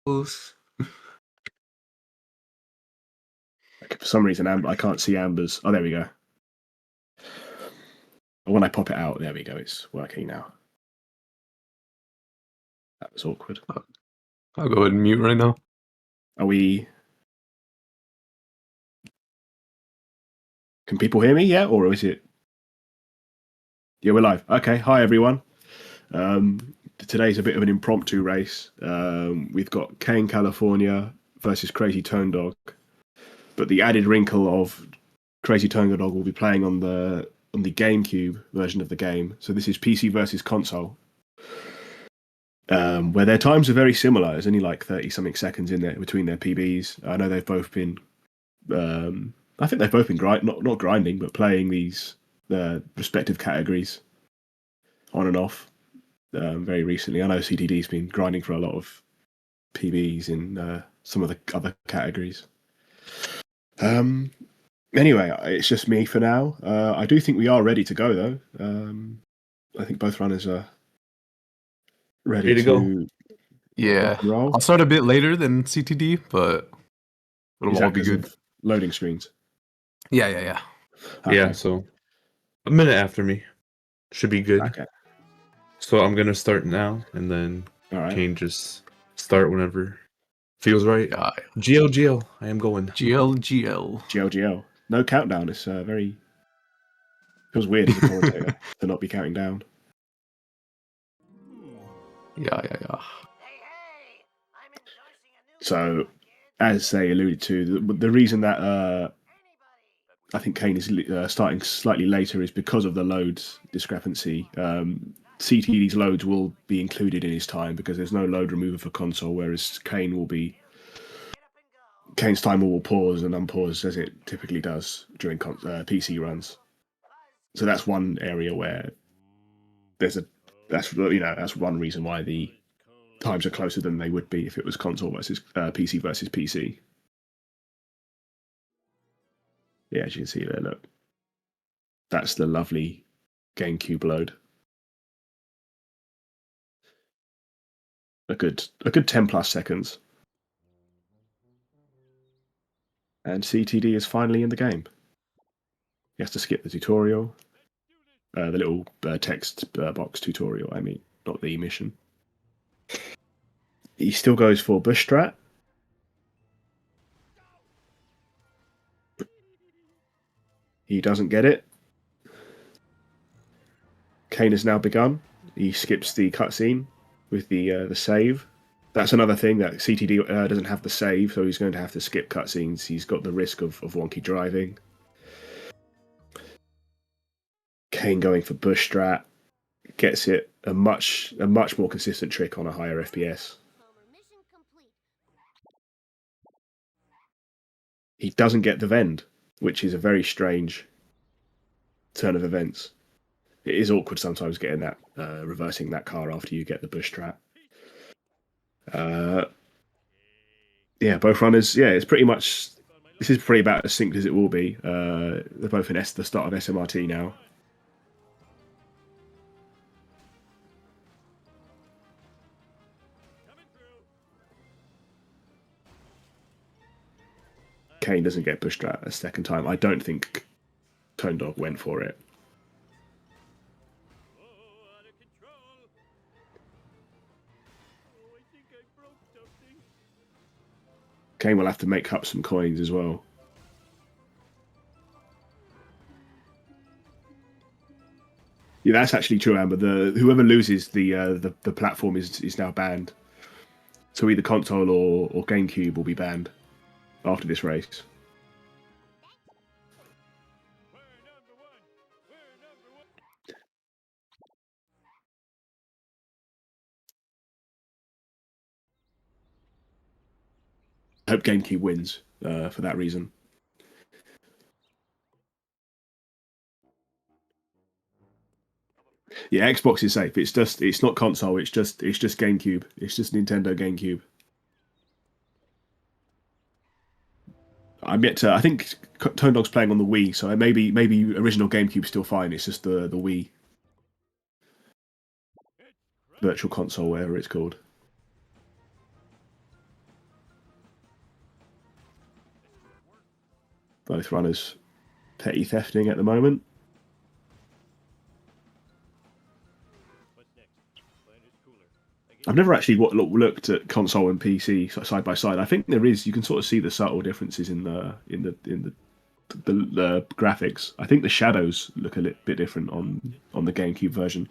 Okay, for some reason, I can't see Amber's. Oh, there we go. When I pop it out, there we go. It's working now. That was awkward. I'll go ahead and mute right now. Are we? Can people hear me yet, or is it? Yeah, we're live. Okay, hi everyone. Today's a bit of an impromptu race. We've got CainCalifornia versus crazytonedog, but the added wrinkle of crazytonedog will be playing on the GameCube version of the game. So this is PC versus console, where their times are very similar. There's only like 30-something seconds in there between their PBs. I know they've both been. I think they've both been not grinding, but playing these respective categories on and off very recently. I know CTD's been grinding for a lot of PBs in some of the other categories. Anyway, it's just me for now. I do think we are ready to go, though. I think both runners are ready to go. Yeah, roll. I'll start a bit later than CTD, but it'll all be good. Loading screens. Yeah. Okay. Yeah, so a minute after me should be good. Okay. So I'm gonna start now, and then Cain just start whenever feels right. GL, I am going. GL. No countdown. It's very feels weird as a commentator to not be counting down. Yeah. So, as they alluded to, the reason that I think Cain is starting slightly later is because of the loads discrepancy. CTD's loads will be included in his time because there's no load remover for console, whereas Cain's timer will pause and unpause as it typically does during PC runs. So that's one area where that's one reason why the times are closer than they would be if it was console versus PC versus PC. Yeah, as you can see there, look. That's the lovely GameCube load. A good 10 plus seconds. And CTD is finally in the game. He has to skip the tutorial. The little text box tutorial, I mean, not the mission. He still goes for bush strat. He doesn't get it. Cain has now begun. He skips the cutscene with the save. That's another thing, that CTD doesn't have the save, so he's going to have to skip cutscenes. He's got the risk of wonky driving. Cain going for bush strat gets it a much more consistent trick on a higher FPS. He doesn't get the vend, which is a very strange turn of events. It is awkward sometimes getting that reversing that car after you get the bush strat. Yeah, both runners. Yeah, it's pretty much. This is pretty about as synced as it will be. They're both in the start of SMRT now. Cain doesn't get bush strat a second time. I don't think Tonedog went for it. Cain will have to make up some coins as well. Yeah, that's actually true, Amber. Whoever loses the platform is now banned. So either console or GameCube will be banned after this race. I hope GameCube wins for that reason. Yeah, Xbox is safe. It's not console. It's just GameCube. It's just Nintendo GameCube. I think Tonedog's playing on the Wii, so maybe original GameCube's still fine. It's just the Wii Virtual Console, whatever it's called. Both runners petty thefting at the moment. I've never actually looked at console and PC side by side. I think there is. You can sort of see the subtle differences in the graphics. I think the shadows look a little bit different on the GameCube version.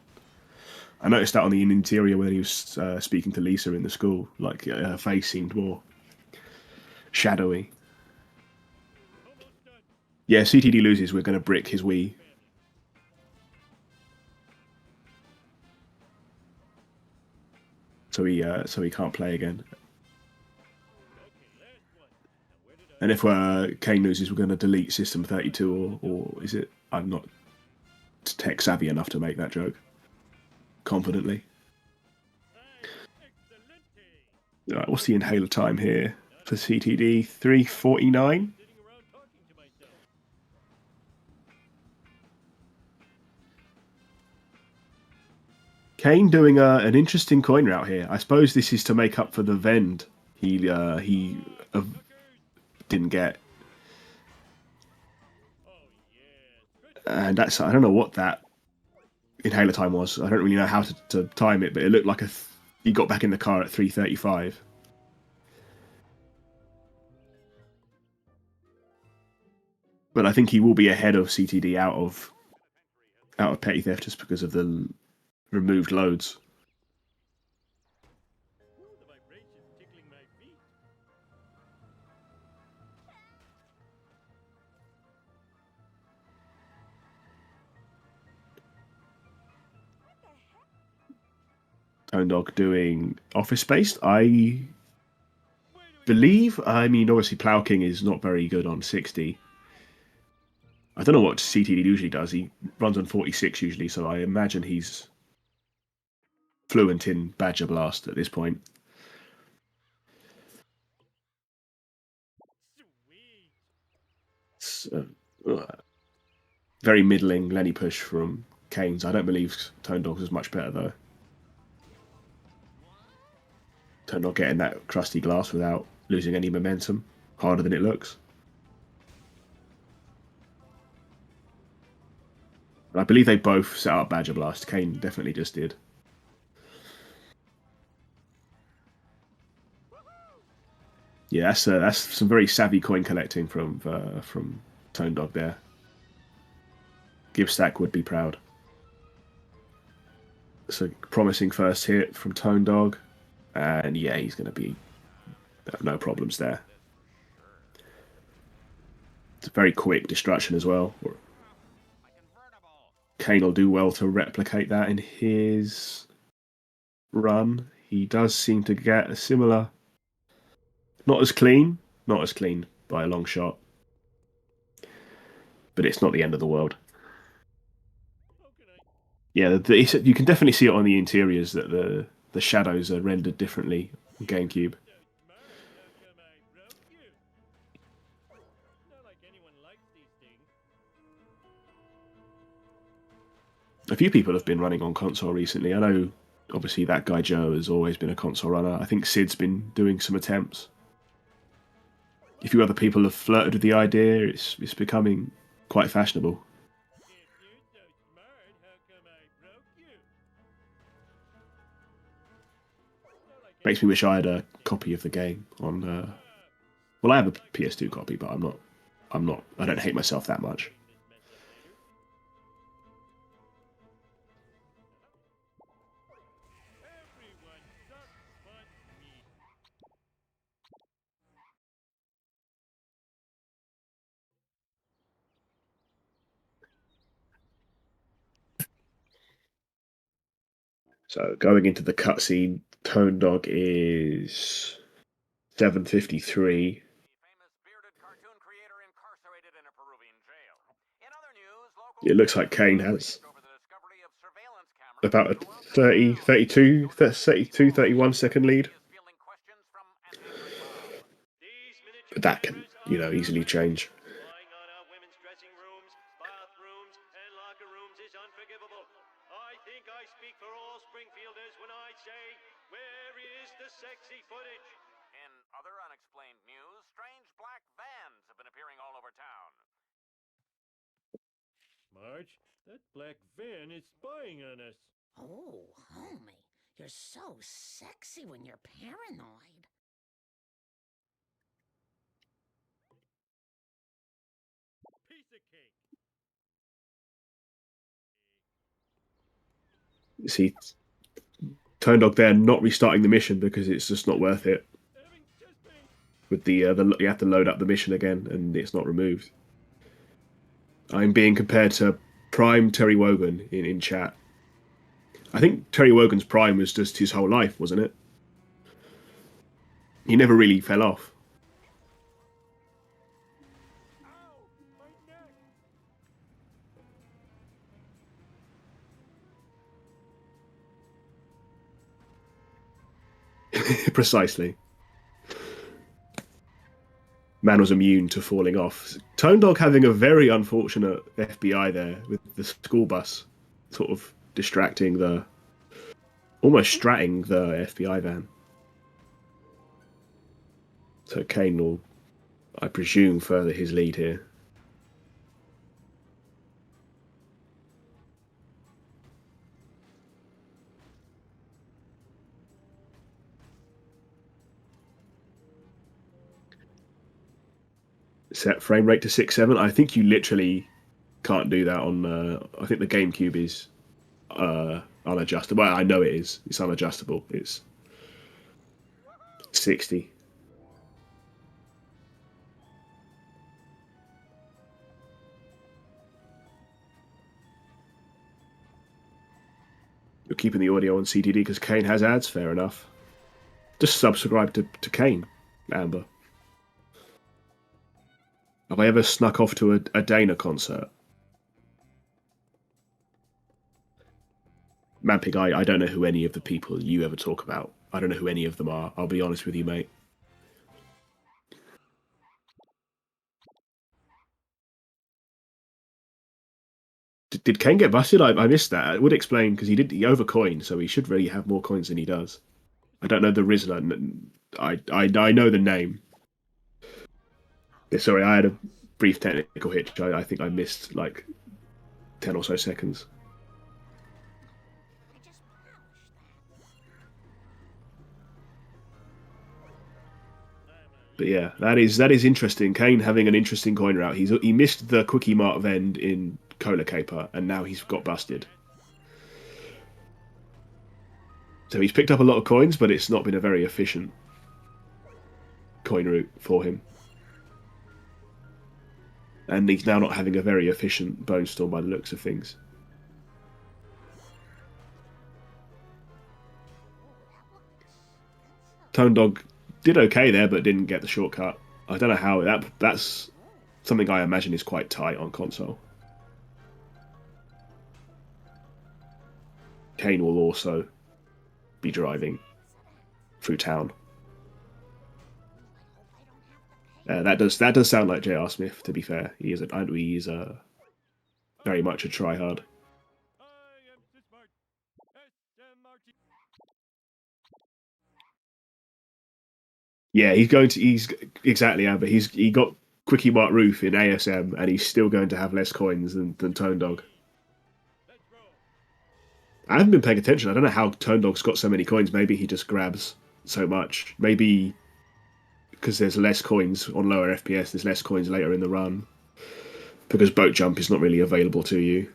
I noticed that on the interior when he was speaking to Lisa in the school. Like her face seemed more shadowy. Yeah, CTD loses. We're going to brick his Wii. So he can't play again. And if Cain loses, we're going to delete System 32, or is it? I'm not tech savvy enough to make that joke confidently. All right, what's the inhaler time here for CTD? 3:49. Cain doing an interesting coin route here. I suppose this is to make up for the Vend he didn't get. And that's, I don't know what that inhaler time was. I don't really know how to time it, but it looked like he got back in the car at 3:35. But I think he will be ahead of CTD out of petty theft just because of the removed loads. Dog doing Office Space. I believe. I mean, obviously, Plow King is not very good on 60. I don't know what CTD usually does. He runs on 46 usually, so I imagine he's fluent in Badger Blast at this point. Very middling Lenny push from Cain's. I don't believe Tone Dogs is much better though. Tone Dog getting that crusty glass without losing any momentum. Harder than it looks. I believe they both set up Badger Blast. Cain definitely just did. Yeah, that's some very savvy coin collecting from Tone Dog there. Gibstack would be proud. So promising first hit from Tone Dog, and yeah, he's going to be no problems there. It's a very quick destruction as well. Cain will do well to replicate that in his run. He does seem to get a similar, not as clean by a long shot, but it's not the end of the world. Yeah, you can definitely see it on the interiors that the shadows are rendered differently on GameCube. A few people have been running on console recently. I know, obviously, that guy Joe has always been a console runner. I think Sid's been doing some attempts. A few other people have flirted with the idea. It's becoming quite fashionable. Makes me wish I had a copy of the game on. Well, I have a PS2 copy, but I don't hate myself that much. So going into the cutscene, Tone Dog is 7:53. It looks like Cain has about a 32, 31 second lead. But that can, easily change. I speak for all Springfielders when I say, where is the sexy footage? In other unexplained news, strange black vans have been appearing all over town. Marge, that black van is spying on us. Oh, homie, you're so sexy when you're paranoid. Piece of cake. See, Tone Dog there not restarting the mission because it's just not worth it. With the you have to load up the mission again, and it's not removed. I'm being compared to Prime Terry Wogan in chat. I think Terry Wogan's Prime was just his whole life, wasn't it? He never really fell off. Ow, my neck. Precisely. Man was immune to falling off. Tone Dog having a very unfortunate FBI there with the school bus sort of distracting almost stratting the FBI van. So Cain will, I presume, further his lead here. Set frame rate to 6.7. I think you literally can't do that on. I think the GameCube is unadjustable. Well, I know it is. It's unadjustable. It's 60. You're keeping the audio on CTD because Cain has ads. Fair enough. Just subscribe to Cain, Amber. Have I ever snuck off to a Dana concert? Mampig, I don't know who any of the people you ever talk about. I don't know who any of them are. I'll be honest with you, mate. Did Cain get busted? I missed that. It would explain because he overcoined, so he should really have more coins than he does. I don't know the Rizzler. I know the name. Yeah, sorry, I had a brief technical hitch. I think I missed like 10 or so seconds. But yeah, that is interesting. Cain having an interesting coin route. He missed the Quickie Mart vend in Cola Caper, and now he's got busted. So he's picked up a lot of coins, but it's not been a very efficient coin route for him. And he's now not having a very efficient Bone Storm by the looks of things. Tone Dog did okay there, but didn't get the shortcut. I don't know how. That's something I imagine is quite tight on console. Cain will also be driving through town. That does sound like J.R. Smith. To be fair, he is very much a tryhard. Yeah, he's exactly Amber. He got Quickie Mart Roof in ASM, and he's still going to have less coins than Tone Dog. I haven't been paying attention. I don't know how Tone Dog's got so many coins. Maybe he just grabs so much. Maybe because there's less coins on lower FPS, there's less coins later in the run. Because boat jump is not really available to you.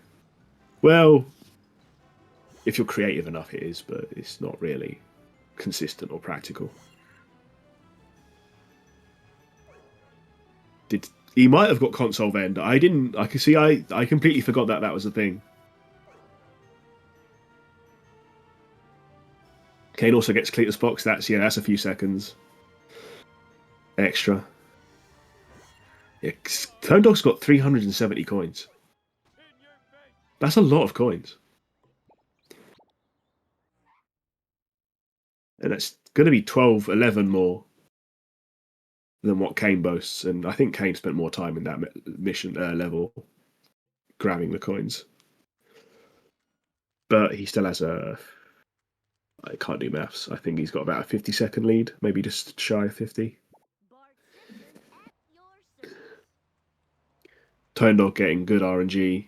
Well, if you're creative enough, it is, but it's not really consistent or practical. He might have got console vend. I didn't. I can see. I completely forgot that was a thing. Cain also gets Cletus box. That's a few seconds extra. Yeah, Tone Dog's got 370 coins. That's a lot of coins. And it's going to be 12, 11 more than what Cain boasts. And I think Cain spent more time in that mission level grabbing the coins. But he still has I can't do maths. I think he's got about a 50-second lead, maybe just shy of 50. Tone Dog getting good RNG.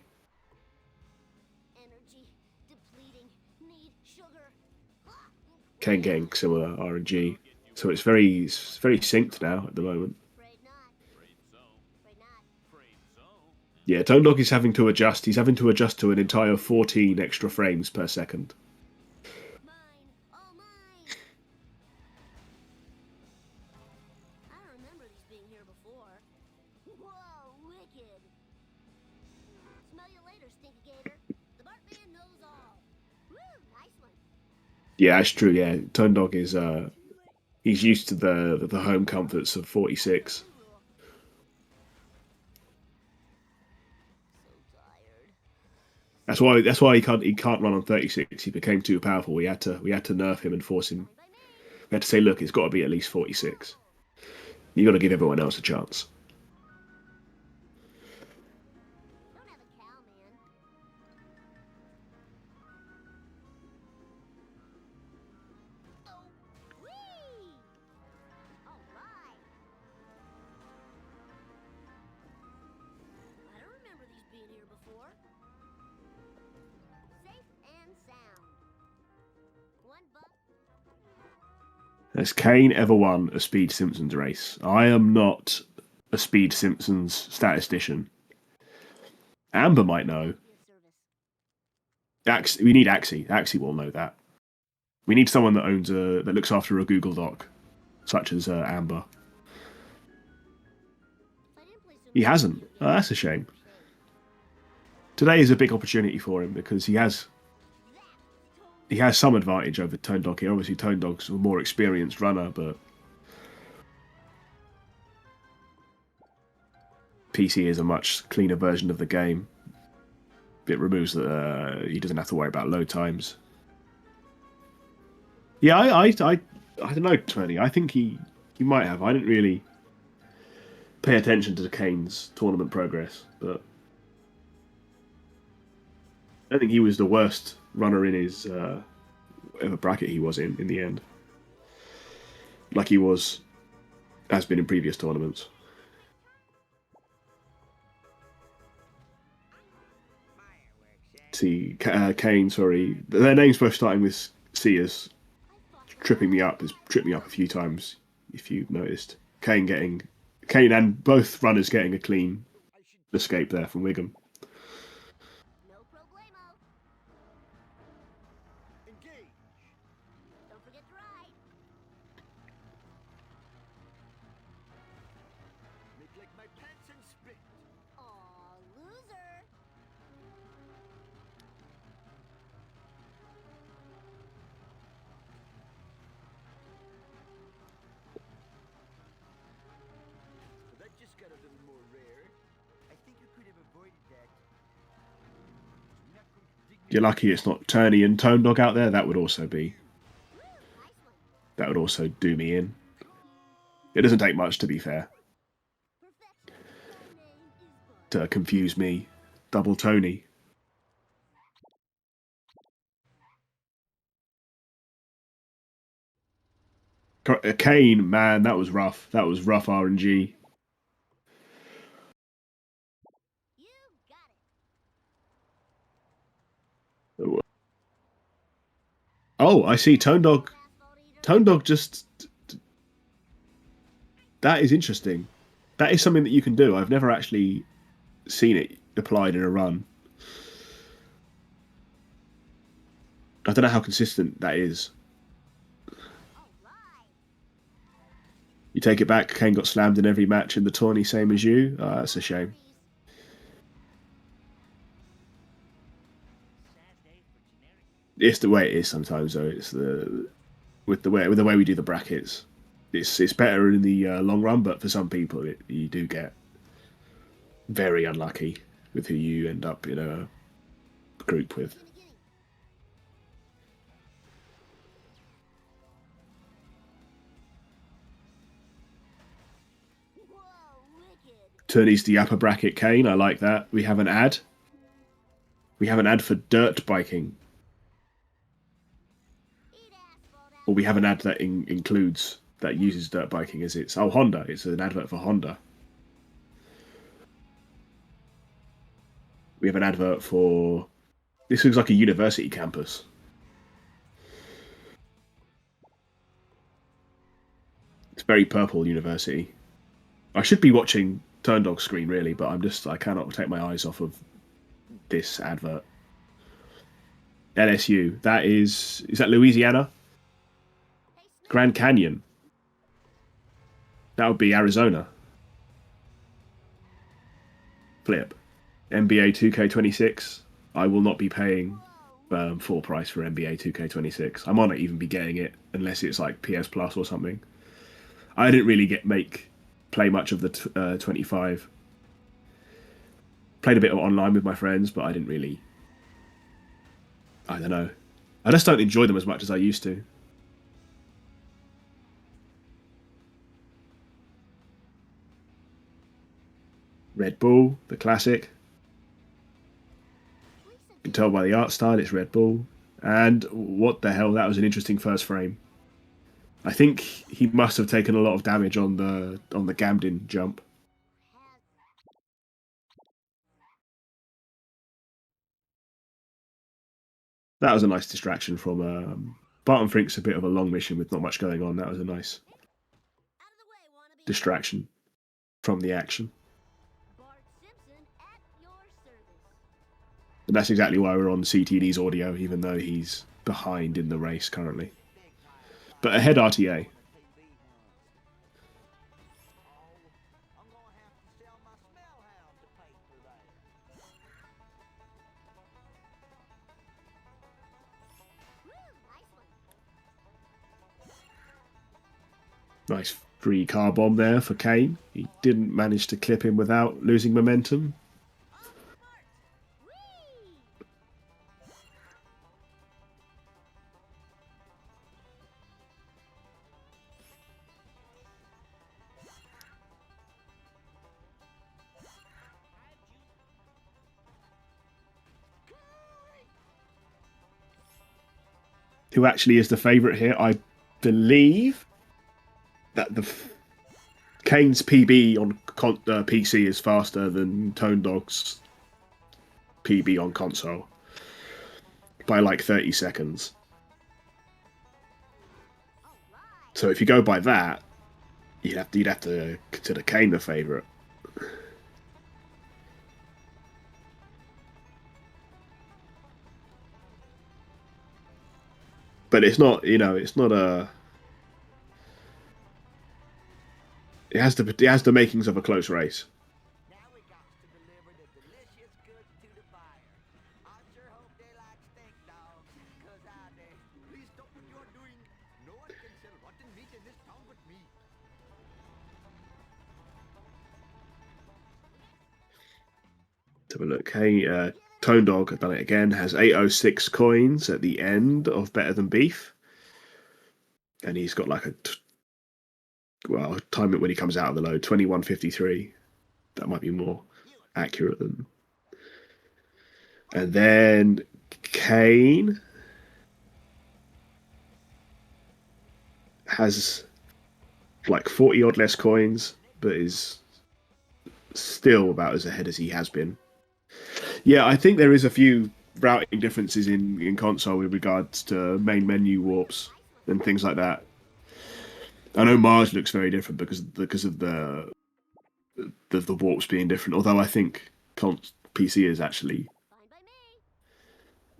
Kane getting similar RNG. So it's very synced now at the moment. Yeah, Tone Dog is having to adjust. He's having to adjust to an entire 14 extra frames per second. Yeah, that's true. Yeah, Tone Dog is he's used to the home comforts of 46. That's why he can't run on 36. He became too powerful. We had to nerf him and force him. We had to say, look, it's got to be at least 46. You got to give everyone else a chance. Has Cain ever won a Speed Simpsons race? I am not a Speed Simpsons statistician. Amber might know. We need Axie. Axie will know that. We need someone that that looks after a Google Doc, such as Amber. He hasn't. Oh, that's a shame. Today is a big opportunity for him because he has some advantage over Tone Dog here. Obviously, Tone Dog's a more experienced runner, but PC is a much cleaner version of the game. It removes he doesn't have to worry about load times. Yeah, I don't know, Tony. I think he might have. I didn't really pay attention to Kane's tournament progress, but I don't think he was the worst runner in his whatever bracket he was in the end. Like he has been in previous tournaments. See, Cain, sorry. Their names both starting with C is tripping me up. Has tripped me up a few times, if you've noticed. Cain and both runners getting a clean escape there from Wiggum. You're lucky it's not Turney and Tone Dog out there. That would also do me in. It doesn't take much, to be fair, to confuse me. Double Tony. Cain, man, that was rough. That was rough RNG. Oh, I see. Tone Dog just... That is interesting. That is something that you can do. I've never actually seen it applied in a run. I don't know how consistent that is. You take it back, Cain got slammed in every match in the tourney, same as you. Oh, that's a shame. It's the way it is sometimes, though. It's with the way we do the brackets. It's better in the long run, but for some people, you do get very unlucky with who you end up in a group with. Turney's the upper bracket, Cain. I like that. We have an ad. We have an ad for dirt biking. Or we have an ad that that uses dirt biking as its... Oh, Honda. It's an advert for Honda. We have an advert for... This looks like a university campus. Very purple University. I should be watching Turn Dog screen really, but I cannot take my eyes off of this advert. LSU. Is that Louisiana? Grand Canyon. That would be Arizona. Flip. NBA 2K26. I will not be paying full price for NBA 2K26. I might not even be getting it unless it's like PS Plus or something. I didn't really play much of the 25. Played a bit of online with my friends, but I didn't really. I don't know. I just don't enjoy them as much as I used to. Red Bull, the classic. You can tell by the art style it's Red Bull. And what the hell, that was an interesting first frame. I think he must have taken a lot of damage on the Gamden jump. That was a nice distraction from Barton Frink's a bit of a long mission with not much going on. That was a nice distraction from the action. And that's exactly why we're on CTD's audio, even though he's behind in the race currently. But ahead RTA. Nice free car bomb there for Cain. He didn't manage to clip him without losing momentum. Who actually is the favourite here? I believe that Cain's PB on PC is faster than Tone Dog's PB on console by like 30 seconds. So if you go by that, you'd have to consider Cain the favourite. But it's not, it's not a. It has the makings of a close race. Now we got to deliver the delicious goods to the buyer. I sure hope they like steak dogs, 'cause I do. Please stop what you're doing. No one can sell rotten meat in this town but me. Let's have a look. Hey, Tone Dog, I've done it again, has 806 coins at the end of Better Than Beef. And he's got like time it when he comes out of the load, 21:53. That might be more accurate than. And then Cain has like 40 odd less coins, but is still about as ahead as he has been. Yeah, I think there is a few routing differences in console with regards to main menu warps and things like that. I know Mars looks very different because of the warps being different. Although I think PC is actually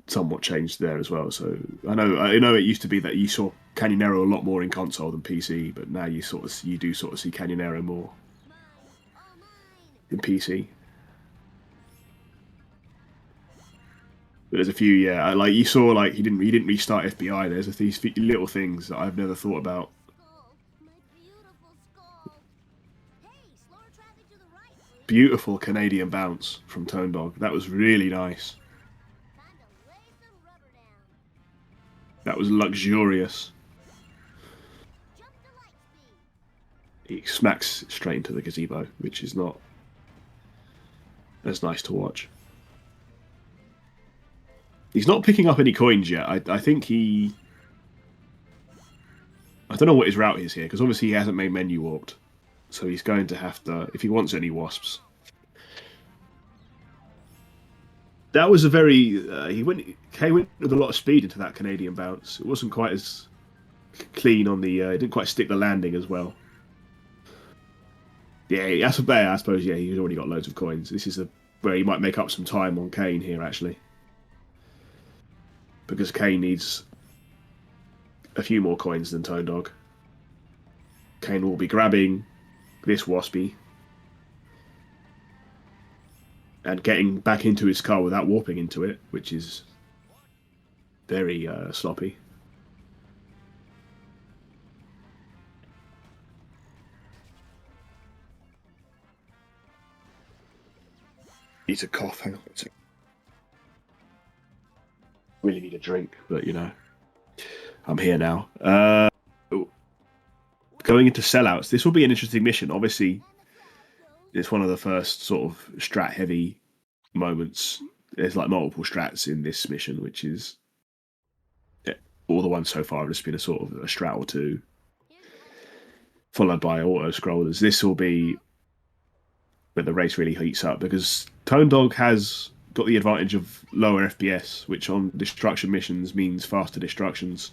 somewhat changed there as well. So I know it used to be that you saw Canyonero a lot more in console than PC, but now you do sort of see Canyonero more in PC. But there's a few, like you saw, like he didn't restart FBI. There's these little things that I've never thought about. Beautiful Canadian bounce from Tone Dog. That was really nice. That was luxurious. He smacks straight into the gazebo, which is not as nice to watch. He's not picking up any coins yet. I think he. I don't know what his route is here, because obviously he hasn't made menu warped. So he's going to have to, if he wants any wasps. That was a very. He went with a lot of speed into that Canadian bounce. It wasn't quite as clean on the. It didn't quite stick the landing as well. Yeah, that's a bear. I suppose. Yeah, he's already got loads of coins. This is where he might make up some time on Cain here, actually, because Cain needs a few more coins than Tone Dog. Cain will be grabbing this Waspy and getting back into his car without warping into it, which is very sloppy. Need a cough. Hang on. Really need a drink, but you know, I'm here now. Going into sellouts, this will be an interesting mission. Obviously, it's one of the first sort of strat heavy moments. There's like multiple strats in this mission, which is all the ones so far have just been a sort of a strat or two, followed by auto scrollers. This will be where the race really heats up because Tone Dog has got the advantage of lower FPS, which on destruction missions means faster destructions.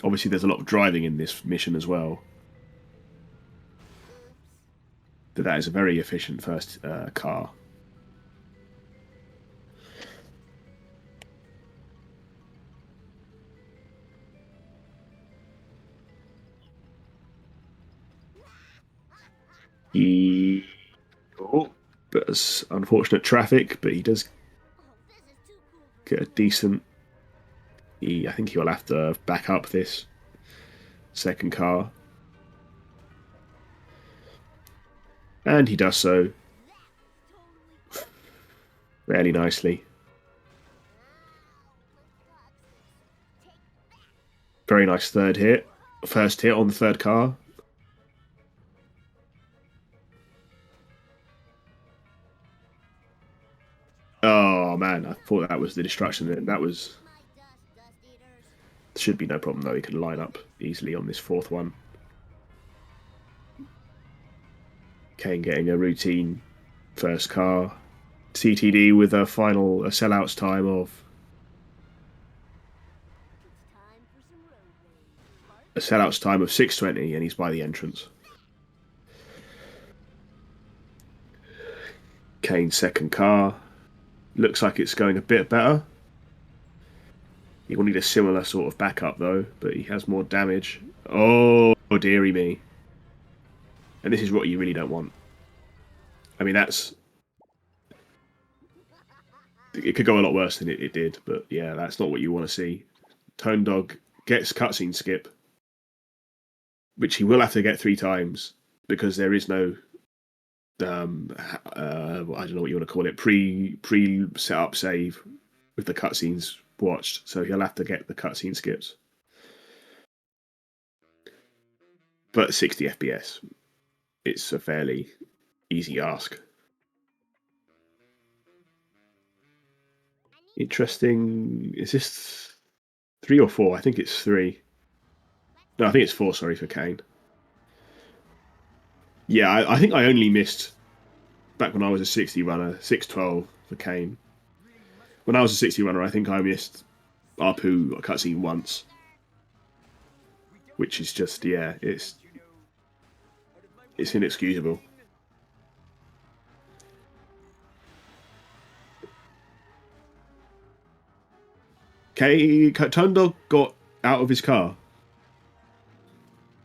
Obviously, there's a lot of driving in this mission as well. But that is a very efficient first car. But it's unfortunate traffic, but he does get a decent. I think he'll have to back up this second car. And he does so fairly nicely. Very nice third hit. First hit on the third car. Oh man, I thought that was the destruction. That was. Should be no problem though. He can line up easily on this fourth one. Cain getting a routine first car. CTD with a sellouts time of a sellouts time of 6:20, and he's by the entrance. Cain's second car looks like it's going a bit better. He will need a similar sort of backup though, but he has more damage. Oh dearie me! And this is what you really don't want. I mean, it could go a lot worse than it did, but yeah, that's not what you want to see. Tone Dog gets cutscene skip, which he will have to get 3 times because there is no, I don't know what you want to call it, pre set up save with the cutscenes watched. So he'll have to get the cutscene skips. But 60 FPS, it's a fairly easy ask. Interesting. Is this 3 or 4? I think it's 3. No, I think it's 4, sorry, for Cain. Yeah, I think I only missed, back when I was a 60 runner, 6:12 for Cain. When I was a 60 runner, I think I missed Arpu cutscene once. Which is just, yeah, it's inexcusable. Tone Dog got out of his car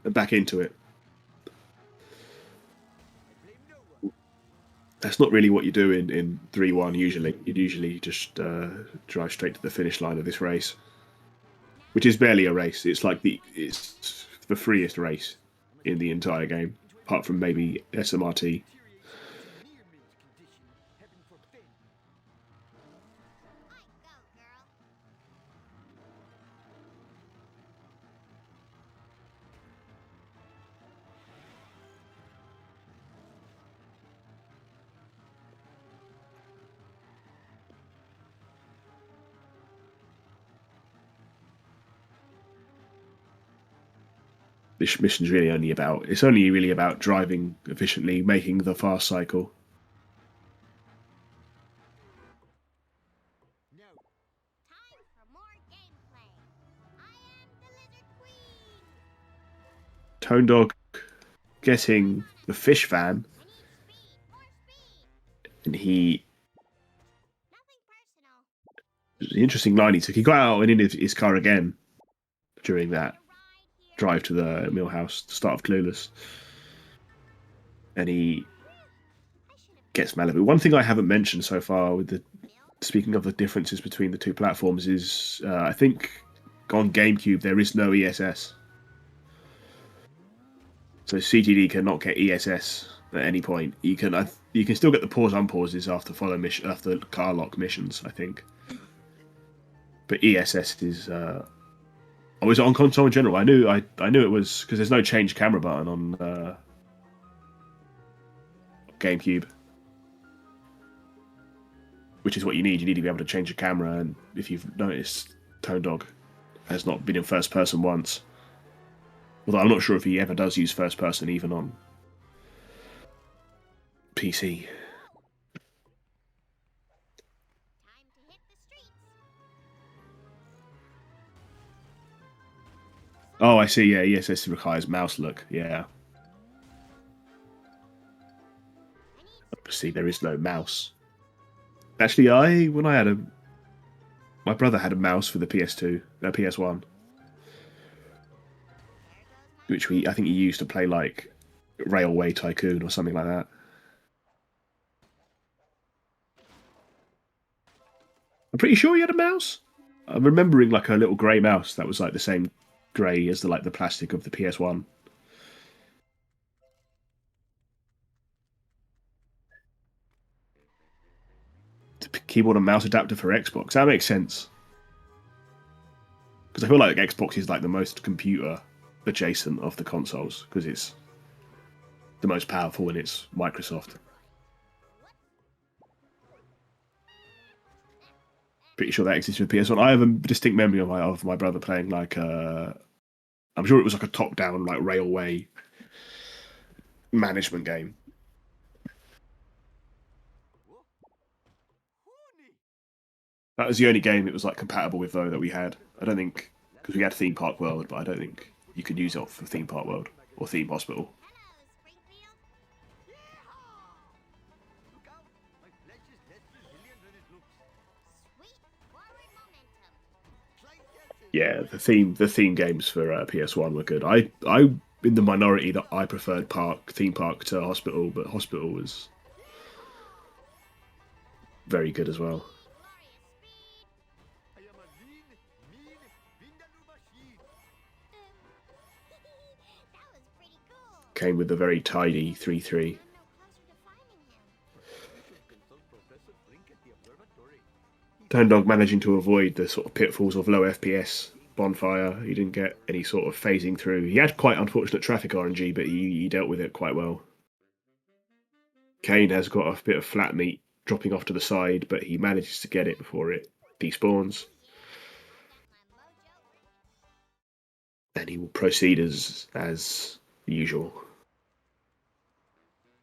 and back into it. That's not really what you do in 3-1 usually. You'd usually just drive straight to the finish line of this race, which is barely a race. It's the freest race in the entire game, apart from maybe SMRT. This mission's really only about driving efficiently, making the fast cycle. Tone Dog getting the fish van, and he. It was an interesting line he took. He got out and in his car again during that drive to the mill house, the start of Clueless, and he gets Malibu. One thing I haven't mentioned so far with the speaking of the differences between the two platforms is I think on GameCube there is no ESS. So CTD cannot get ESS at any point. You can still get the pause unpauses after car lock missions, I think. But ESS is oh, is it on console in general? I knew it was because there's no change camera button on GameCube. Which is what you need. You need to be able to change your camera, and if you've noticed, Tone Dog has not been in first person once. Although I'm not sure if he ever does use first person, even on PC. Oh, I see. Yeah, ESS requires mouse look. Yeah. See, there is no mouse. Actually, my brother had a mouse for the PS2, PS1, which I think he used to play like Railway Tycoon or something like that. I'm pretty sure he had a mouse. I'm remembering like a little grey mouse that was like the same grey as the plastic of the PS1. Keyboard and mouse adapter for Xbox. That makes sense. Because I feel like Xbox is like the most computer adjacent of the consoles because it's the most powerful and it's Microsoft. Pretty sure that exists with PS1. I have a distinct memory of my brother playing like I'm sure it was like a top-down like railway management game. That was the only game it was like compatible with though that we had. I don't think because we had Theme Park World, but I don't think you could use it for Theme Park World or Theme Hospital. Yeah, the theme games for PS1 were good. I in the minority that I preferred Theme Park to Hospital, but Hospital was very good as well. Came with a very tidy 3.3. Tone Dog managing to avoid the sort of pitfalls of low FPS bonfire. He didn't get any sort of phasing through. He had quite unfortunate traffic RNG, but he dealt with it quite well. Cain has got a bit of flat meat dropping off to the side, but he manages to get it before it despawns. And he will proceed as usual.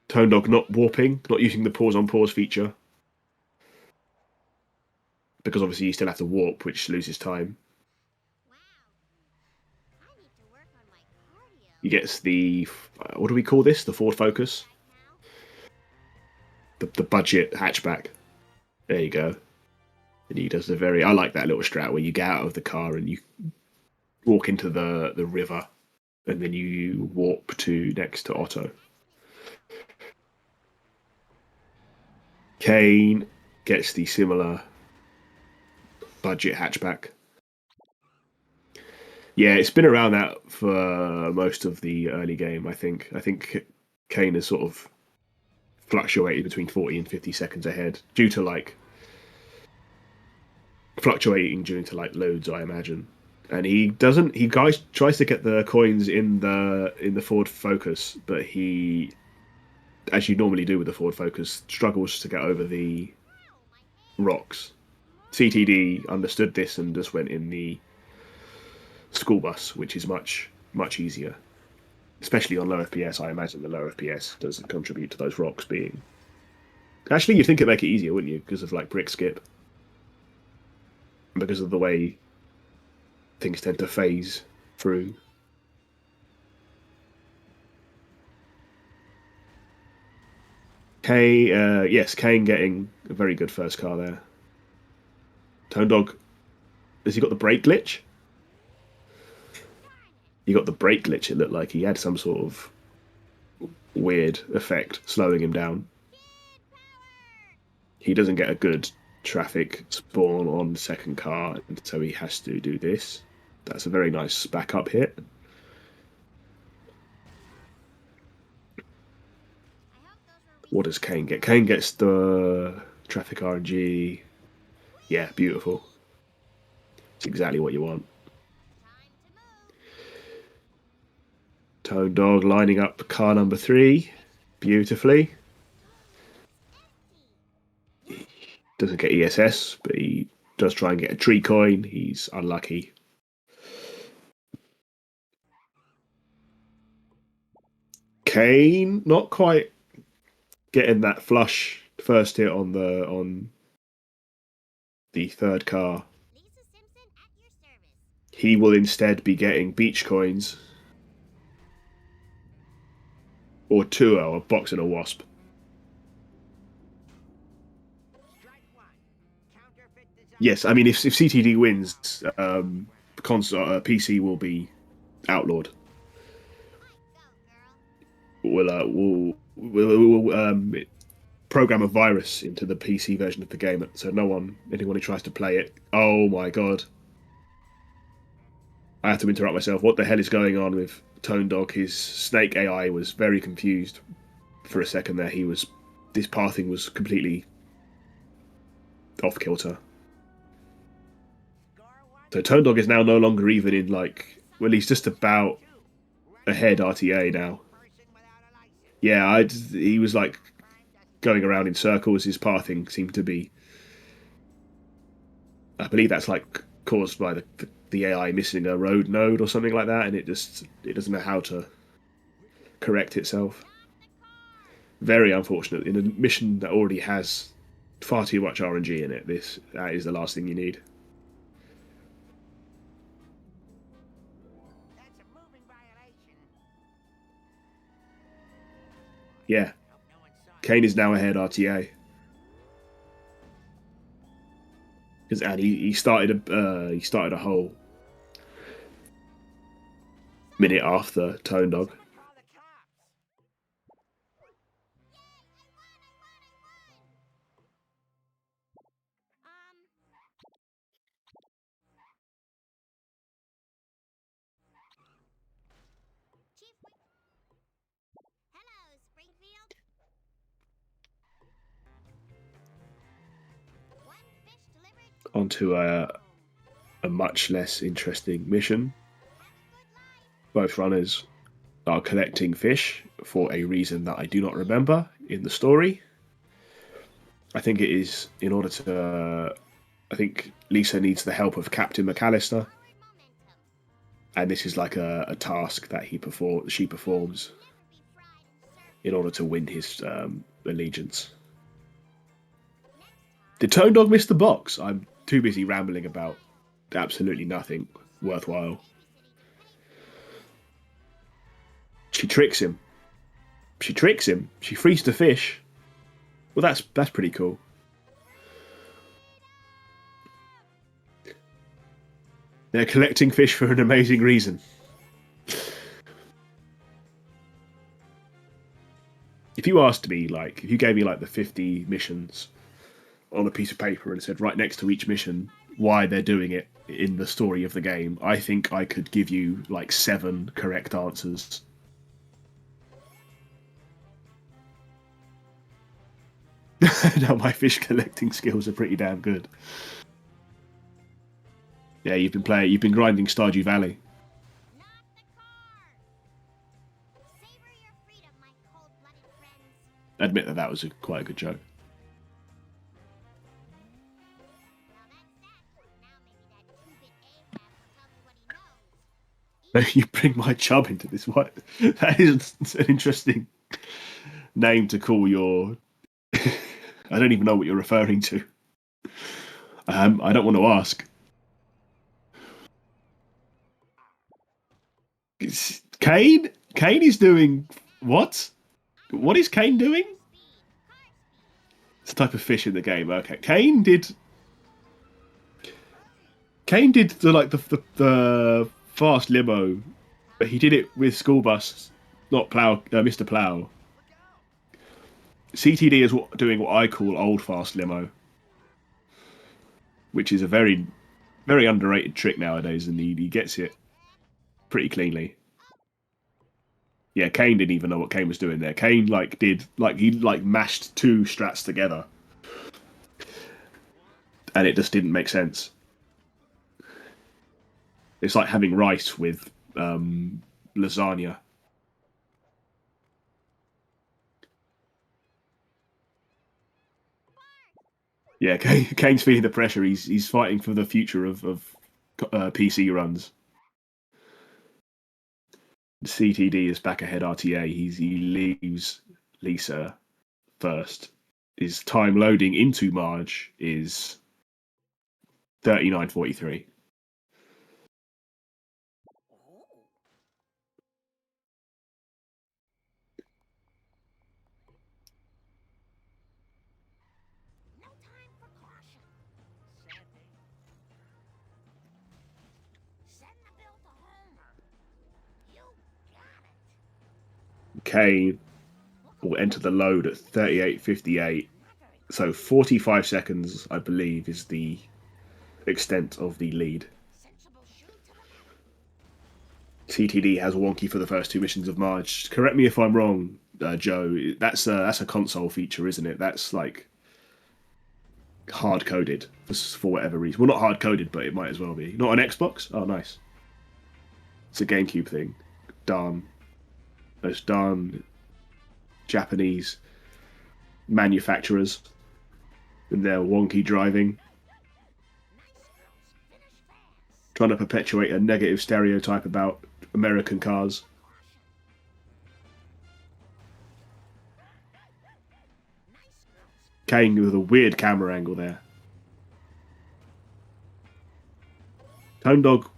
Tone Dog not warping, not using the pause on pause feature. Because obviously you still have to warp, which loses time. He gets the, what do we call this? The Ford Focus? The budget hatchback. There you go. And he does I like that little strat where you get out of the car and you walk into the river and then you warp next to Otto. Cain gets the similar budget hatchback. Yeah, it's been around that for most of the early game, I think. I think Cain has sort of fluctuated between 40 and 50 seconds ahead due to loads, I imagine. And he tries to get the coins in the Ford Focus, but he, as you normally do with the Ford Focus, struggles to get over the rocks. CTD understood this and just went in the school bus, which is much, much easier. Especially on low FPS, I imagine the low FPS does contribute to those rocks being... Actually, you'd think it'd make it easier, wouldn't you? Because of, brick skip. And because of the way things tend to phase through. Yes, Cain getting a very good first car there. Tone Dog, has he got the brake glitch? He got the brake glitch. It looked like he had some sort of weird effect slowing him down. He doesn't get a good traffic spawn on the second car, and so he has to do this. That's a very nice backup hit. What does Cain get? Cain gets the traffic RNG. Yeah, beautiful. It's exactly what you want. Tone Dog lining up car number 3 beautifully. He doesn't get ESS, but he does try and get a tree coin. He's unlucky. Cain not quite getting that flush first hit on the third car. He will instead be getting beach coins or 2 a box and a wasp. Yes, I mean if CTD wins, console PC will be outlawed. We'll program a virus into the PC version of the game, so anyone who tries to play it. Oh my god! I have to interrupt myself. What the hell is going on with Tone Dog? His snake AI was very confused for a second there. This pathing was completely off kilter. So Tone Dog is now no longer even in he's just about ahead RTA now. Yeah, he was going around in circles. His pathing seemed to be, I believe that's caused by the AI missing a road node or something like that, and it doesn't know how to correct itself. Very unfortunate in a mission that already has far too much RNG in it. That is the last thing you need. Yeah, Cain is now ahead RTA. And he started a whole minute after Tone Dog. Onto a much less interesting mission. Both runners are collecting fish for a reason that I do not remember in the story. I think it is in order to... I think Lisa needs the help of Captain McAllister. And this is like a task that she performs in order to win his allegiance. Did Tone Dog miss the box? I'm too busy rambling about absolutely nothing worthwhile. She tricks him. She frees the fish. Well, that's pretty cool. They're collecting fish for an amazing reason. If you asked me, if you gave me the 50 missions on a piece of paper and said right next to each mission why they're doing it in the story of the game, I think I could give you 7 correct answers. Now my fish collecting skills are pretty damn good. Yeah, you've been grinding Stardew Valley. I admit that was quite a good joke. You bring my chub into this. What? That is an interesting name to call your... I don't even know what you're referring to. I don't want to ask. Cain is doing what? What is Cain doing? It's a type of fish in the game. Okay, Cain did the fast limo, but he did it with school bus, not Mr. Plow. CTD is doing what I call old fast limo, which is a very, very underrated trick nowadays, and he gets it pretty cleanly. Yeah, Cain didn't even know what Cain was doing there. Cain he mashed two strats together, and it just didn't make sense. It's like having rice with lasagna. Yeah, Kane's feeling the pressure. He's fighting for the future of PC runs. CTD is back ahead RTA. He leaves Lisa first. His time loading into Marge is 39:43. No time for caution. Send the bill to Homer. You got it. Kane will enter the load at 38:58. So 45 seconds, I believe, is the extent of the lead. CTD has Wonky for the first two missions of Marge. Correct me if I'm wrong, Joe. That's a console feature, isn't it? That's like hard coded for whatever reason. Well, not hard coded, but it might as well be. Not on Xbox. Oh, nice. It's a GameCube thing. Darn. Those darn Japanese manufacturers and their wonky driving, trying to perpetuate a negative stereotype about American cars. Cain with a weird camera angle there. Tone Dog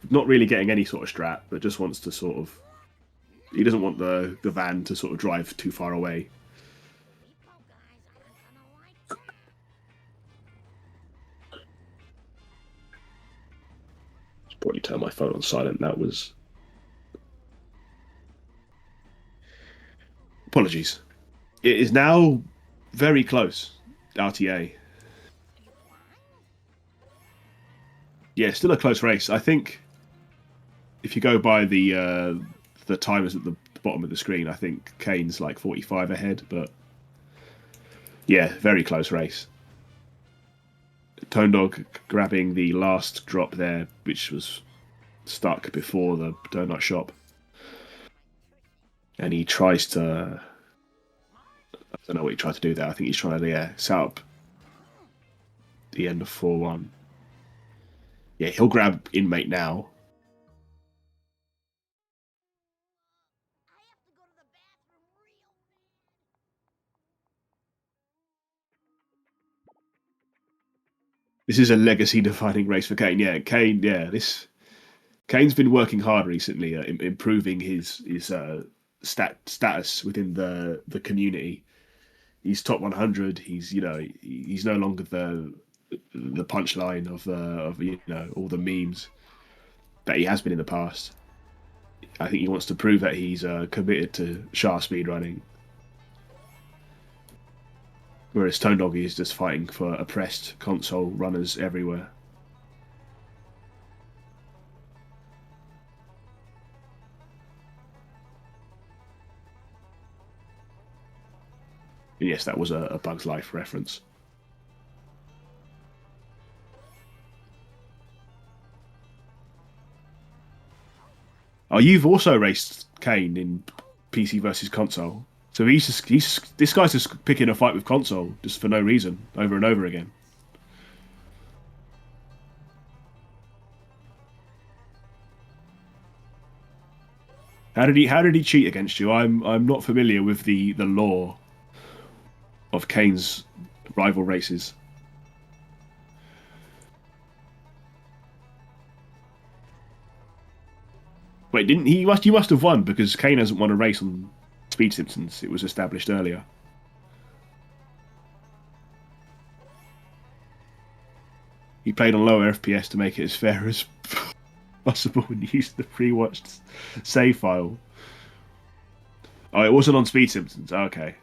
not really getting any sort of strat, but just wants to sort of... He doesn't want the van to sort of drive too far away. Probably turn my phone on silent. That was... Apologies. It is now very close, RTA. Yeah, still a close race. I think if you go by the timers at the bottom of the screen, I think Kane's like 45 ahead, but yeah, very close race. Tone Dog grabbing the last drop there, which was stuck before the donut shop. And he tries to... I don't know what he tried to do there. I think he's trying to set up the end of 4-1. Yeah, he'll grab Inmate now. This is a legacy-defining race for Cain. Yeah, Cain. Yeah, Cain's been working hard recently, improving his status within the community. He's top 100. He's no longer the punchline of all the memes that he has been in the past. I think he wants to prove that he's committed to Shah speedrunning. Whereas Tone Dog is just fighting for oppressed console runners everywhere. And yes, that was a Bug's Life reference. Oh, you've also raced Cain in PC versus console. So this guy's just picking a fight with console just for no reason, over and over again. How did he cheat against you? I'm not familiar with the lore of Cain's rival races. Wait, didn't he? You must have won because Cain hasn't won a race on Speed Simpsons. It was established earlier. He played on lower FPS to make it as fair as possible and used the pre-watched save file. Oh, it wasn't on Speed Simpsons. Okay.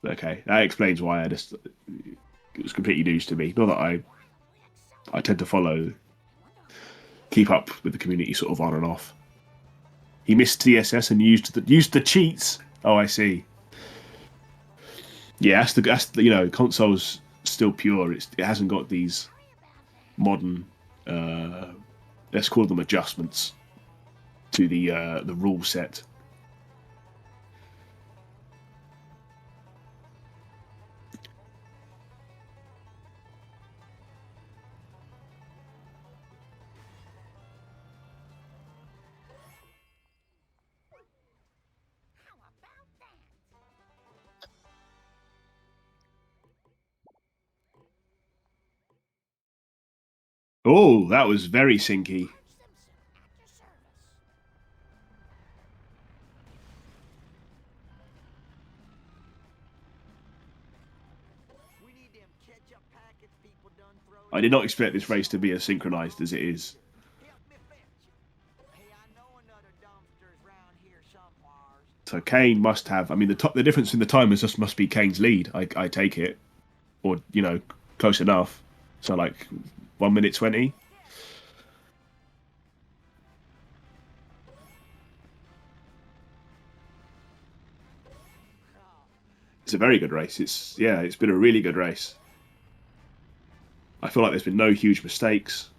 Okay, that explains why it was completely news to me. Not that I tend to keep up with the community sort of on and off. He missed TSS and used the cheats. Oh, I see. Yeah, that's the console's still pure. It hasn't got these modern, let's call them adjustments to the rule set. Oh, that was very syncy. I did not expect this race to be as synchronized as it is. So Cain must have. I mean, the difference in the timers just must be Cain's lead. I take it, or close enough. So like 1 minute 20. It's a very good race. It's been a really good race. I feel like there's been no huge mistakes.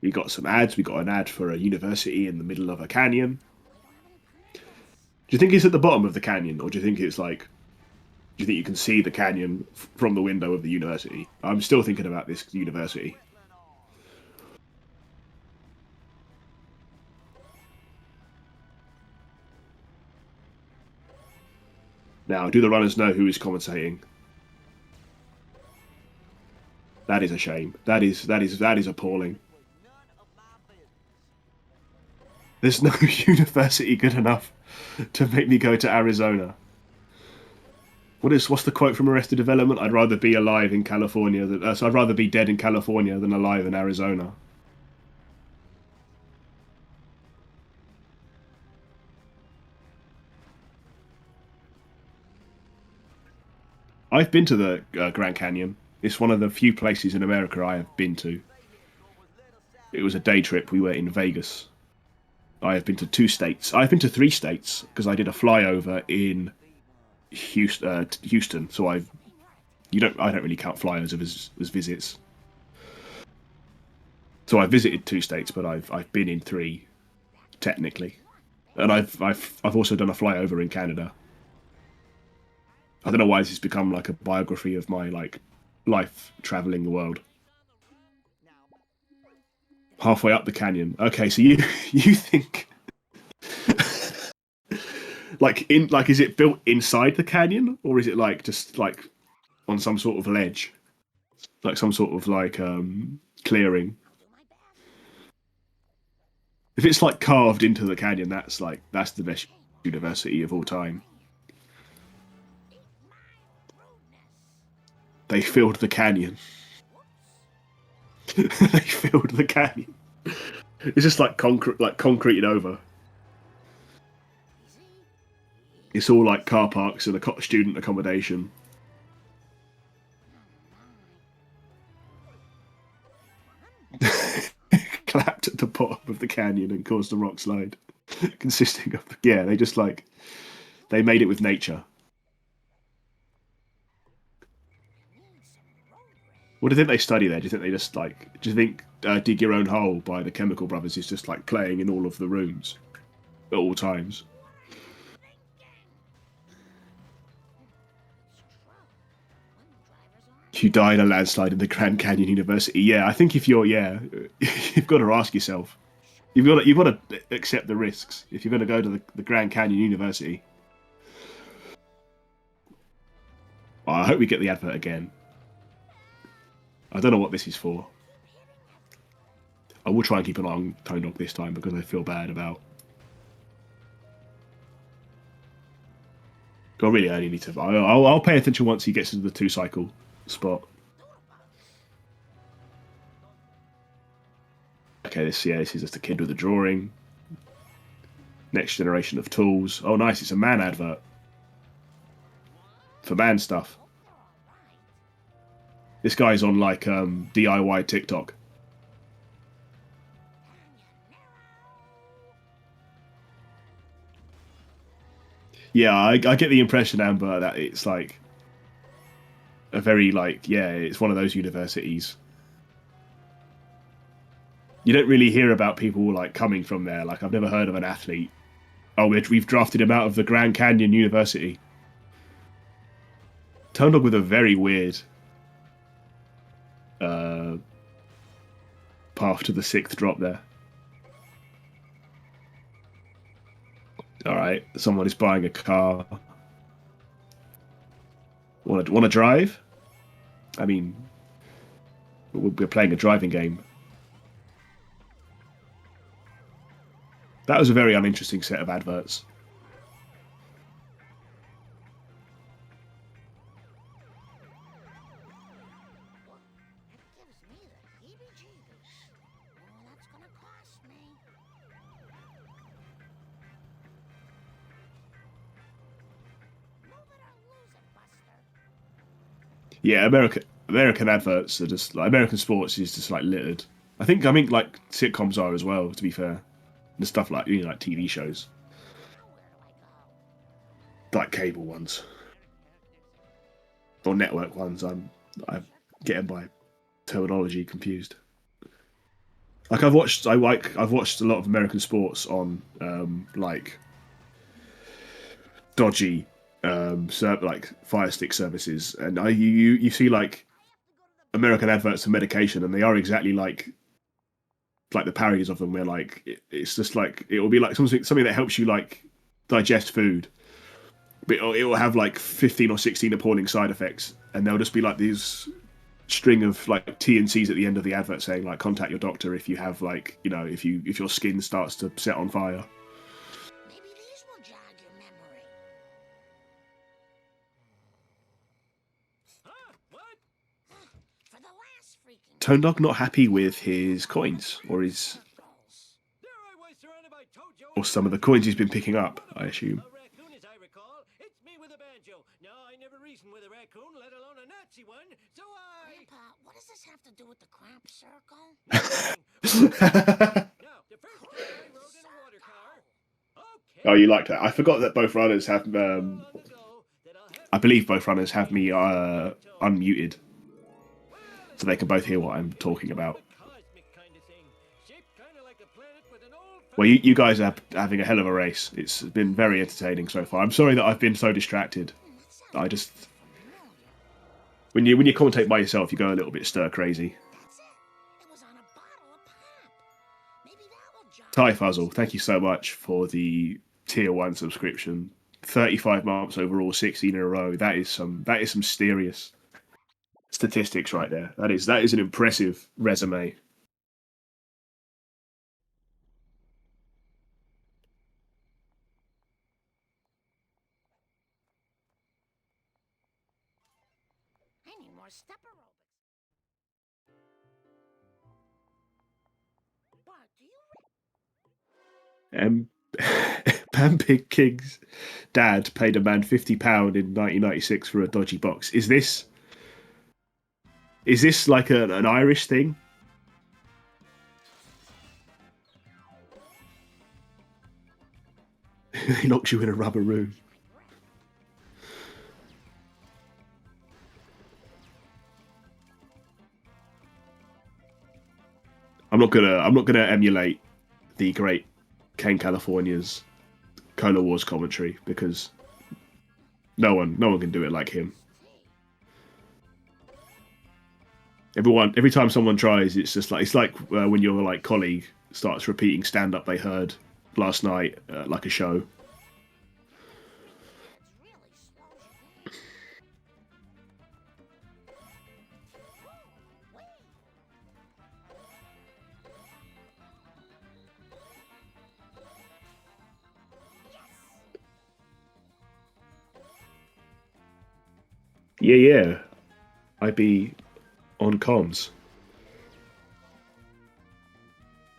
We got some ads. We got an ad for a university in the middle of a canyon. Do you think it's at the bottom of the canyon, or do you think it's like? Do you think you can see the canyon from the window of the university? I'm still thinking about this university. Now, do the runners know who is commentating? That is a shame. That is appalling. There's no university good enough to make me go to Arizona. What's the quote from Arrested Development? I'd rather be alive in California than so I'd rather be dead in California than alive in Arizona. I've been to the Grand Canyon. It's one of the few places in America I have been to. It was a day trip. We were in Vegas. I have been to 2 states. I've been to 3 states because I did a flyover in Houston. So I don't really count flyovers as visits. So I visited 2 states, but I've been in 3 technically, and I've also done a flyover in Canada. I don't know why this has become like a biography of my life traveling the world. Halfway up the canyon. Okay, so you think is it built inside the canyon, or is it just on some sort of ledge, like some sort of clearing? If it's carved into the canyon, that's the best university of all time. They filled the canyon. They filled the canyon. It's just concreted over. It's all car parks and a student accommodation. Clapped at the bottom of the canyon and caused a rock slide, consisting of they made it with nature. What do you think they study there? Do you think they just do you think Dig Your Own Hole by the Chemical Brothers is just playing in all of the rooms at all times? You died in a landslide in the Grand Canyon University. Yeah, I think you've got to ask yourself. You've got to accept the risks if you're going to go to the Grand Canyon University. Oh, I hope we get the advert again. I don't know what this is for. I will try and keep an eye on Tone Dog this time because I feel bad about. I really only need to. I'll pay attention once he gets into the 2-cycle spot. Okay, this is just a kid with a drawing. Next generation of tools. Oh, nice! It's a man advert for man stuff. This guy's on like DIY TikTok. Yeah, I get the impression, Amber, that it's like a very it's one of those universities. You don't really hear about people like coming from there. Like I've never heard of an athlete. Oh, we've drafted him out of the Grand Canyon University. Tone Dog with a very weird path to the 6th drop there. All right, someone is buying a car. Want to drive? I mean, we're playing a driving game. That was a very uninteresting set of adverts. That gives me the heebie-jeebies. Oh, that's gonna cost me. Move it or lose it, Buster. Yeah, American adverts are just like American sports is just like littered. I think like sitcoms are as well. To be fair, and stuff like like TV shows, Now where do I go? like cable ones or network ones. I'm getting my terminology confused. Like I've watched a lot of American sports on like dodgy like Fire Stick services, and you see like American adverts for medication, and they are exactly like the parodies of them, where like it's just like it will be like something that helps you like digest food, but it will have like 15 or 16 appalling side effects, and there'll just be like these string of like TNCs at the end of the advert saying like contact your doctor if you have like if your skin starts to set on fire. Maybe these will jog your memory. Huh? What? For the last freaking Tone Dog not happy with his coins or his rolls. There I was surrounded by Tojo. or some of the coins he's been picking up, I assume. A raccoon, as I recall. It's me with a banjo. Now, I never reasoned with a raccoon, let alone a Nazi one. So Grandpa, what does this have to do with the crop circle? Now, the first time I rode in a water car. Okay. Oh, you like that? I forgot that both runners have. long ago that I'll have I believe both runners have me unmuted, so they can both hear what I'm talking about. cosmic kind of thing. Shaped kind of like a planet with an old. Well, you guys are having a hell of a race. It's been very entertaining so far. I'm sorry that I've been so distracted. I just when you commentate by yourself, you go a little bit stir crazy. That's it. It was on a bottle of pop. Maybe that will jog. Ty Fuzzle, thank you so much for the tier 1 subscription. 35 months overall, 16 in a row. That is some serious statistics right there. That is an impressive resume. I need more step aerobics. Bart, do you Pampig King's dad paid a man £50 in 1996 for a dodgy box. Is this like an Irish thing? He knocks you in a rubber room. I'm not gonna emulate the great CainCalifornia's Cola Wars commentary because no one can do it like him. Every time someone tries, it's like when your like colleague starts repeating stand up they heard last night like a show. really slows you down? Wait. Yes. Yeah. I'd be on comms.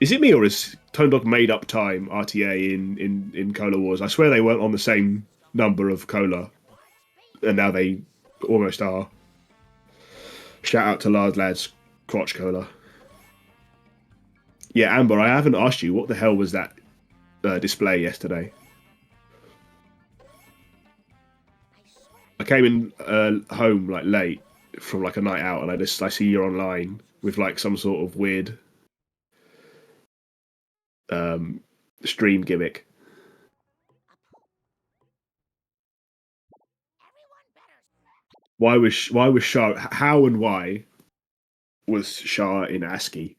Is it me or is Tone Dog made up time RTA in Cola Wars? I swear they weren't on the same number of Cola, and now they almost are. Shout out to Lard Lads Crotch Cola. Yeah, Amber, I haven't asked you what the hell was that display yesterday. I came in home like late from like a night out, and I see you're online with like some sort of weird stream gimmick. Why was Shah? How and why was Shah in ASCII?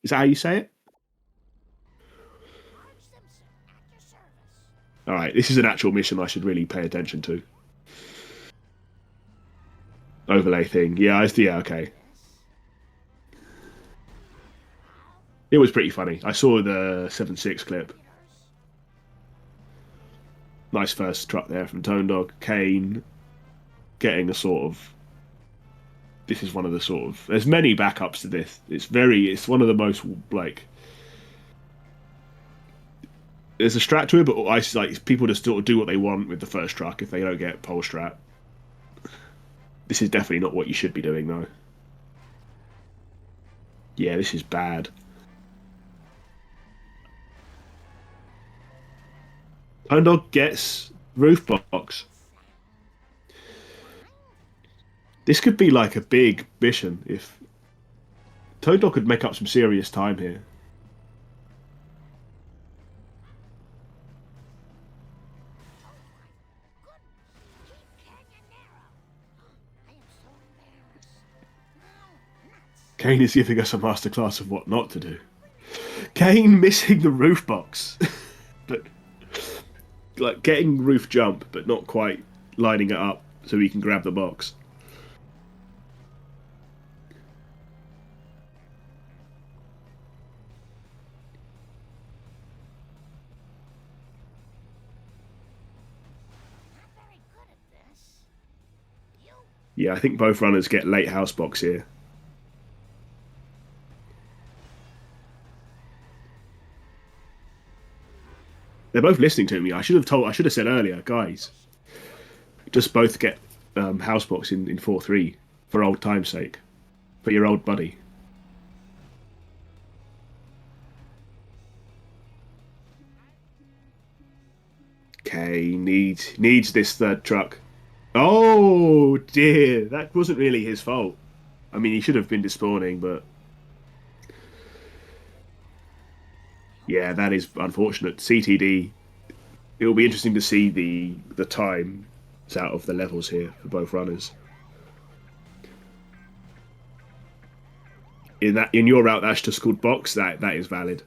Is that how you say it? All right, this is an actual mission I should really pay attention to. Overlay thing, yeah, okay. It was pretty funny. I saw the 7.6 clip. Nice first truck there from Tone Dog. Cain getting a sort of. This is one of the sort of. There's many backups to this. It's one of the most like. There's a strat to it, but I like people just sort of do what they want with the first truck if they don't get pole strat. This is definitely not what you should be doing, though. Yeah, this is bad. Tone Dog gets roof box. This could be like a big mission if Tone Dog could make up some serious time here. Cain is giving us a masterclass of what not to do. Cain missing the roof box, but like getting roof jump, but not quite lining it up so he can grab the box. Yeah, I think both runners get late house box here. They're both listening to me. I should have said earlier, guys. Just both get house box in 4-3 for old time's sake, for your old buddy. Okay, needs this third truck. Oh dear, that wasn't really his fault. I mean, he should have been despawning, but yeah, that is unfortunate. CTD. It will be interesting to see the time out of the levels here for both runners. In your route, that's just called box. That is valid.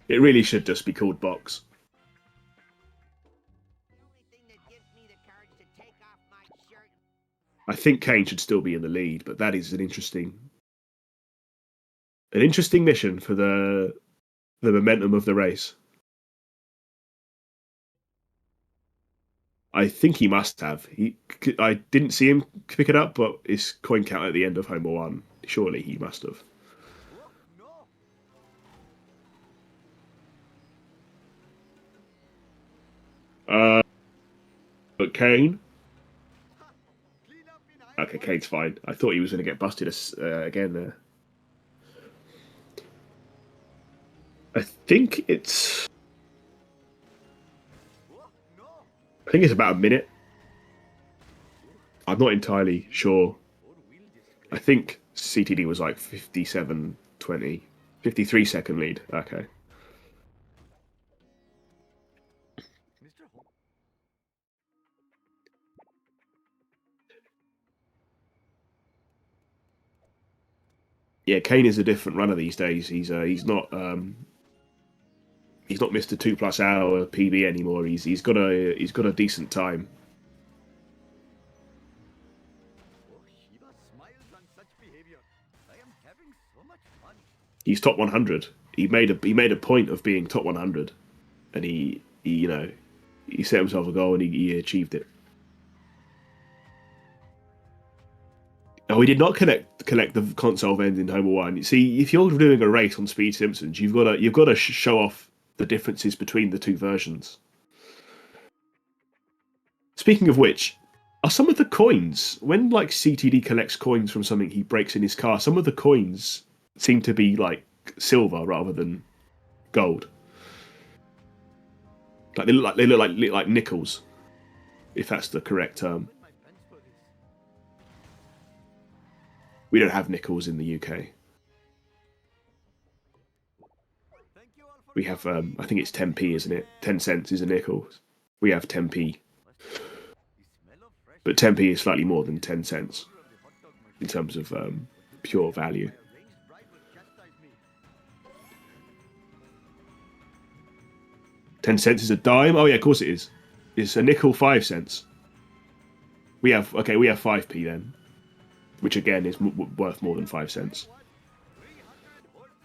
It really should just be called box. I think Cain should still be in the lead, but that is an interesting mission for the momentum of the race. I think he must have. I didn't see him pick it up, but it's coin count at the end of Homer 1. Surely he must have. But Cain? Okay, Cain's fine. I thought he was going to get busted again there. I think it's about a minute. I'm not entirely sure. I think CTD was like 57-20. 53-second lead. Okay. Yeah, Cain is a different runner these days. He's not Mr. 2+ hour PB anymore. He's got a decent time. He's top 100. He made a point of being top 100, and he set himself a goal and he achieved it. we did not collect the console vends in Homer 1. You see, if you're doing a race on Speed Simpsons, you've got to show off the differences between the two versions. Speaking of which, are some of the coins, when like CTD collects coins from something he breaks in his car, some of the coins seem to be like silver rather than gold. Like they look like nickels, if that's the correct term. We don't have nickels in the UK. We have, I think it's 10p, isn't it? 10 cents is a nickel. We have 10p. But 10p is slightly more than 10 cents in terms of pure value. $0.10 is a dime? Oh yeah, of course it is. It's a nickel 5 cents. We have 5p then, which again is worth more than 5 cents,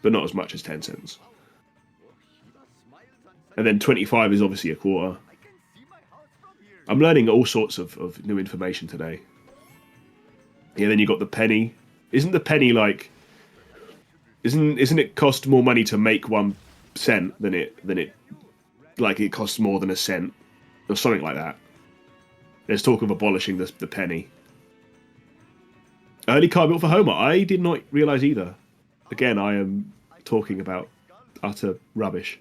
but not as much as 10 cents. And then 25 is obviously a quarter. I'm learning all sorts of new information today. Yeah, then you got the penny. Isn't the penny like? Isn't it cost more money to make 1 cent than it like it costs more than a cent or something like that? There's talk of abolishing the penny. Early car built for Homer. I did not realise either. Again, I am talking about utter rubbish.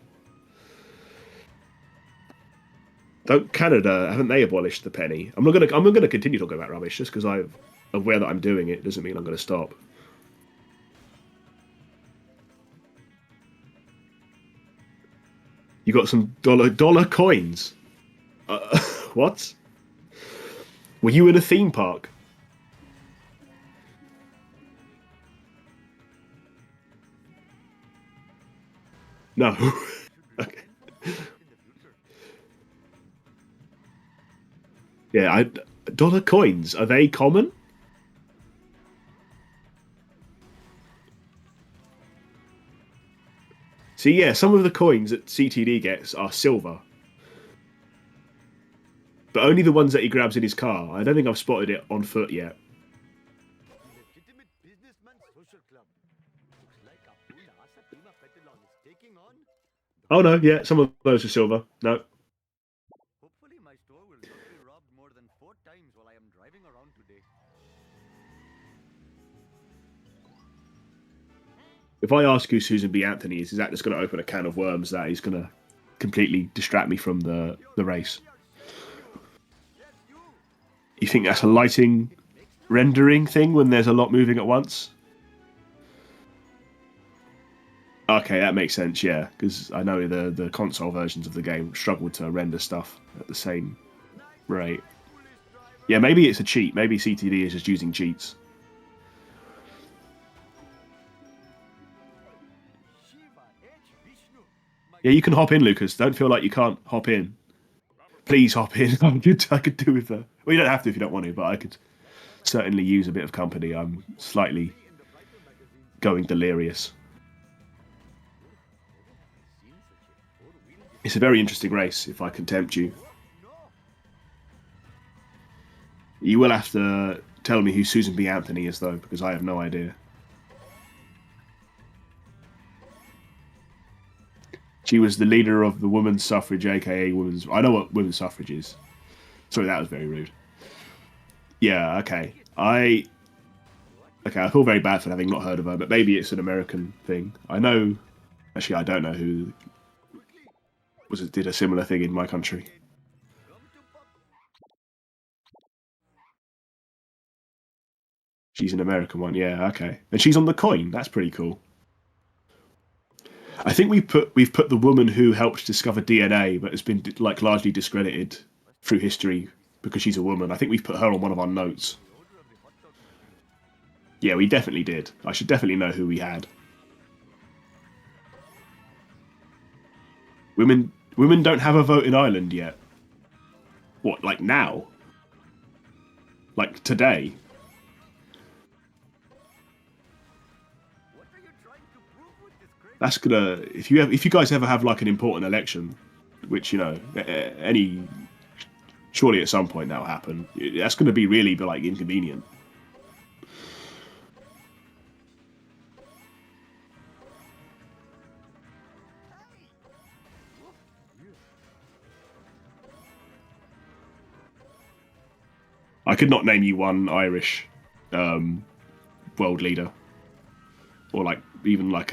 Don't Canada, haven't they abolished the penny? I'm not gonna continue talking about rubbish just because I'm aware that I'm doing it doesn't mean I'm gonna stop. You got some dollar coins. What? Were you in a theme park? No. Okay. Yeah, dollar coins, are they common? See, yeah, some of the coins that CTD gets are silver. But only the ones that he grabs in his car. I don't think I've spotted it on foot yet. Oh no, yeah, some of those are silver. No. Hopefully my store will not be robbed more than 4 times while I am driving around today. If I ask who Susan B. Anthony is that just going to open a can of worms that is going to completely distract me from the race? You think that's a lighting rendering thing when there's a lot moving at once? Okay, that makes sense, yeah, because I know the console versions of the game struggle to render stuff at the same rate. Yeah, maybe it's a cheat. Maybe CTD is just using cheats. Yeah, you can hop in, Lucas. Don't feel like you can't hop in. Please hop in. I could do with that. Well, you don't have to if you don't want to, but I could certainly use a bit of company. I'm slightly going delirious. It's a very interesting race, if I can tempt you. You will have to tell me who Susan B. Anthony is, though, because I have no idea. She was the leader of the women's suffrage, aka women's... I know what women's suffrage is. Sorry, that was very rude. Yeah, okay. I feel very bad for having not heard of her, but maybe it's an American thing. I know... Actually, I don't know who did a similar thing in my country. She's an American one, yeah, okay. And she's on the coin. That's pretty cool. I think we've put the woman who helped discover DNA, but has been like largely discredited through history because she's a woman. I think we've put her on one of our notes. Yeah, we definitely did. I should definitely know who we had. Women don't have a vote in Ireland yet. What, like now? Like today? That's gonna if you guys ever have like an important election, which surely at some point that'll happen. That's gonna be really like inconvenient. I could not name you one Irish world leader, or like even like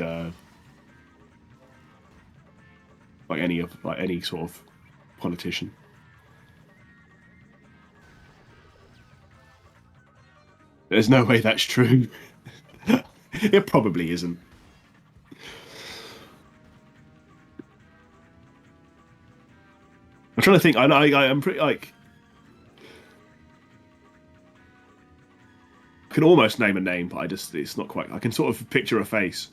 any sort of politician. There's no way that's true. It probably isn't. I'm trying to think. I'm pretty like. I can almost name a name, but it's not quite. I can sort of picture a face.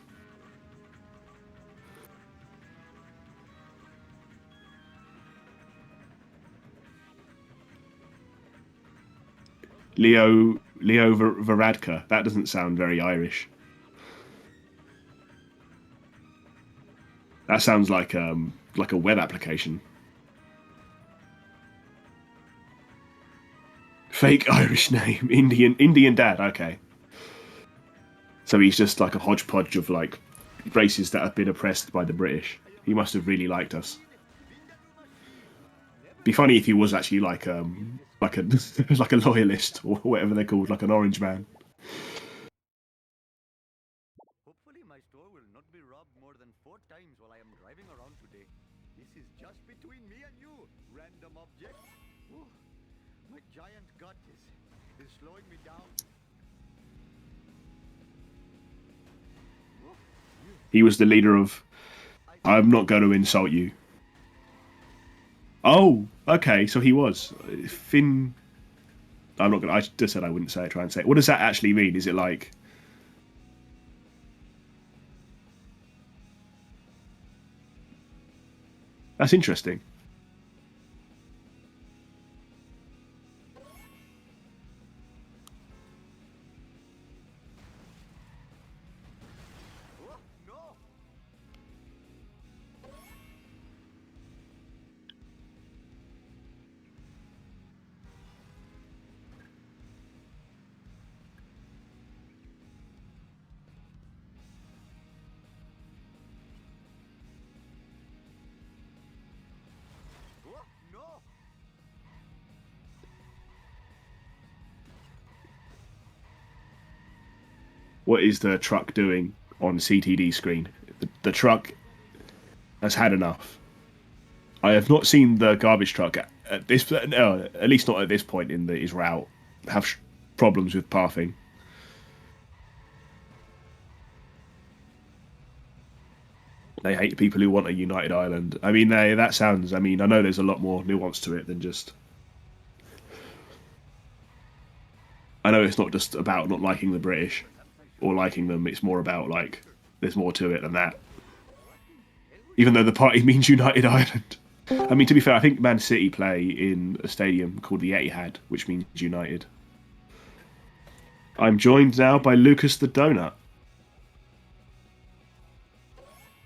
Leo Varadkar. That doesn't sound very Irish. That sounds like a web application. Fake Irish name, Indian dad. Okay, so he's just like a hodgepodge of like races that have been oppressed by the British. He must have really liked us. Be funny if he was actually like a like a loyalist or whatever they're called, like an orange man. Hopefully my store will not be robbed more than 4 times while I am driving around today. This is just between me and you, random object. Ooh, my giant gut is slowing me down. He was the leader of. I'm not going to insult you. Oh, okay. So he was Finn. I'm not gonna. I just said I wouldn't say it. Try and say it. What does that actually mean? Is it like? That's interesting. Oh, no! Oh, no! What is the truck doing on CTD screen? The truck has had enough. I have not seen the garbage truck at this, no, at least not at this point in his route, have problems with pathing. They hate people who want a united Ireland. I mean, that sounds. I mean, I know there's a lot more nuance to it than just. I know it's not just about not liking the British or liking them. It's more about like there's more to it than that. Even though the party means United Ireland. I mean, to be fair, I think Man City play in a stadium called the Etihad, which means United. I'm joined now by Lucas the Donut.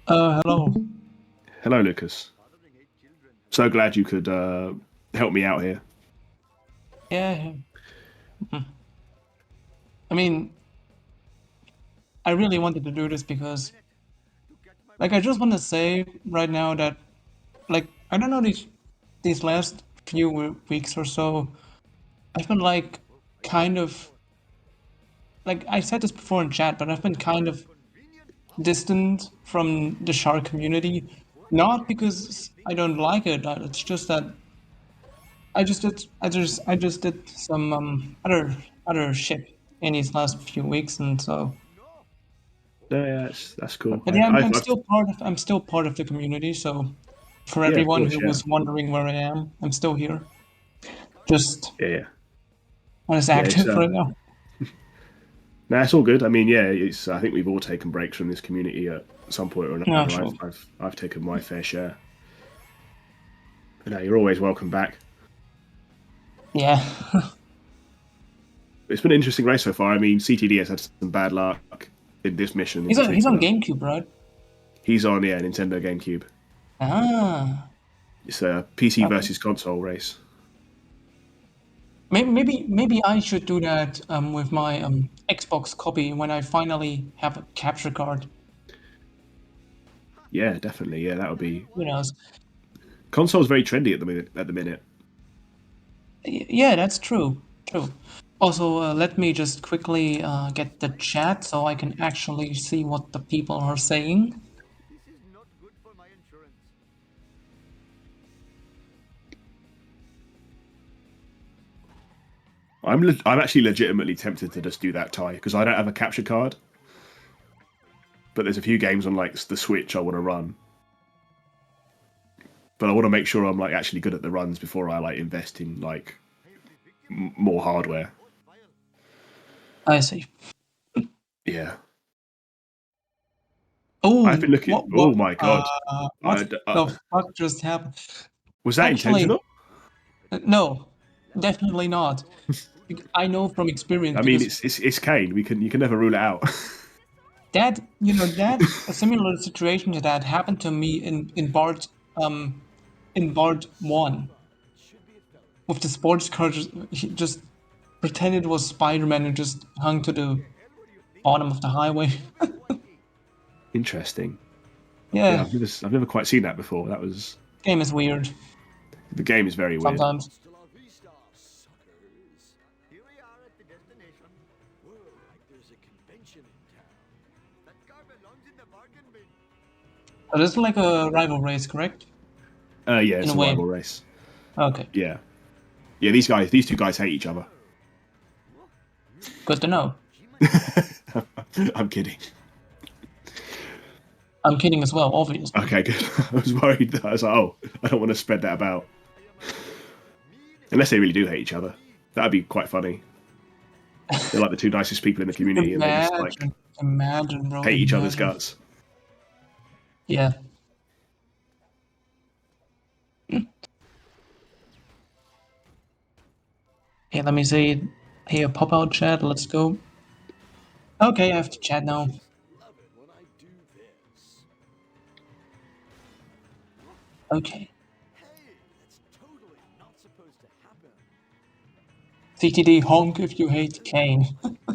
Hello. Hello, Lucas. So glad you could help me out here. Yeah. I mean, I really wanted to do this because, like, I just want to say right now that, like, I don't know, these last few weeks or so, I've been like kind of, like I said this before in chat, but I've been kind of distant from the shark community, not because I don't like it. It's just that I just did some other shit in these last few weeks, and so. No, yeah, that's cool. But yeah, I'm still part of the community. So for Yeah, of everyone course, who yeah. was wondering where I am, I'm still here. Just Yeah. not as active right now. No, it's all good. I mean, yeah, I think we've all taken breaks from this community at some point or another. Yeah, sure. I've taken my fair share. But no, you're always welcome back. Yeah. It's been an interesting race so far. I mean, CTD has had some bad luck in this mission. He's on GameCube, right? He's on, yeah, Nintendo GameCube. Ah. It's a PC versus console race. Maybe I should do that with my Xbox copy when I finally have a capture card. Yeah, definitely. Yeah, that would be. Who knows? Console's very trendy at the minute. Yeah, that's true. True. Also, let me just quickly get the chat so I can actually see what the people are saying. This is not good for my insurance. I'm actually legitimately tempted to just do that tie because I don't have a capture card. But there's a few games on like the Switch I want to run. But I want to make sure I'm like actually good at the runs before I like invest in like more hardware. I see. Yeah. Oh, I've been looking. Oh my god! What the fuck just happened? Was that Actually, intentional? No, definitely not. I know from experience I mean, because it's Cain. You can never rule it out. that a similar situation to that happened to me in Bart 1 with the sports car. He just pretended it was Spider-Man and just hung to the bottom of the highway. Interesting. Yeah, I've never quite seen that before. That was game is weird the game is very weird. sometimes. Hasta la vista, suckers. Here we are at the destination. Whoa, like there's a convention in town. That car belongs in the bargain bin. But it's like a rival race, correct? Yeah, it's In a a way. rival race. Okay, Yeah, yeah. These two guys hate each other. good to know. I'm kidding. I'm kidding as well, obviously. Okay, good. I was worried. I was like, oh, I don't want to spread that about. Unless they really do hate each other, that'd be quite funny. They're like the two nicest people in the community, and they just like Imagine, bro. hate each other's imagine. guts. Yeah. Hey, let me see. Here, pop out chat. Let's go. Okay, I have to chat now. Love it when I do this. Okay. Hey, that's totally not supposed to happen. CTD honk if you hate Kane. No. What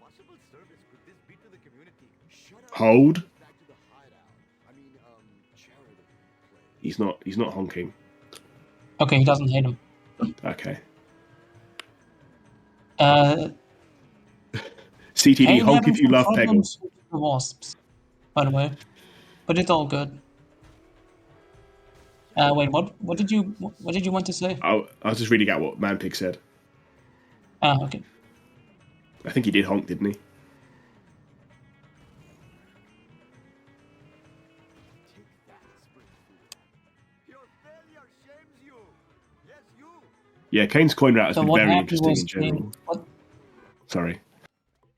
possible service could this be to the community? Shut up. Hold. Back to the hideout. I mean, charitable place. He's not honking. Okay, he doesn't hate him. Okay. CTD Kane honk having if you some love Peggle. problems with the wasps, by the way. But it's all good. Wait, what did you want to say? I was just reading out what Manpig said. Okay. I think he did honk, didn't he? Take that, Springfield. Your failure shames you. Yes, you. Yeah, Kane's coin route has So been what very happened interesting was in general. What? Sorry.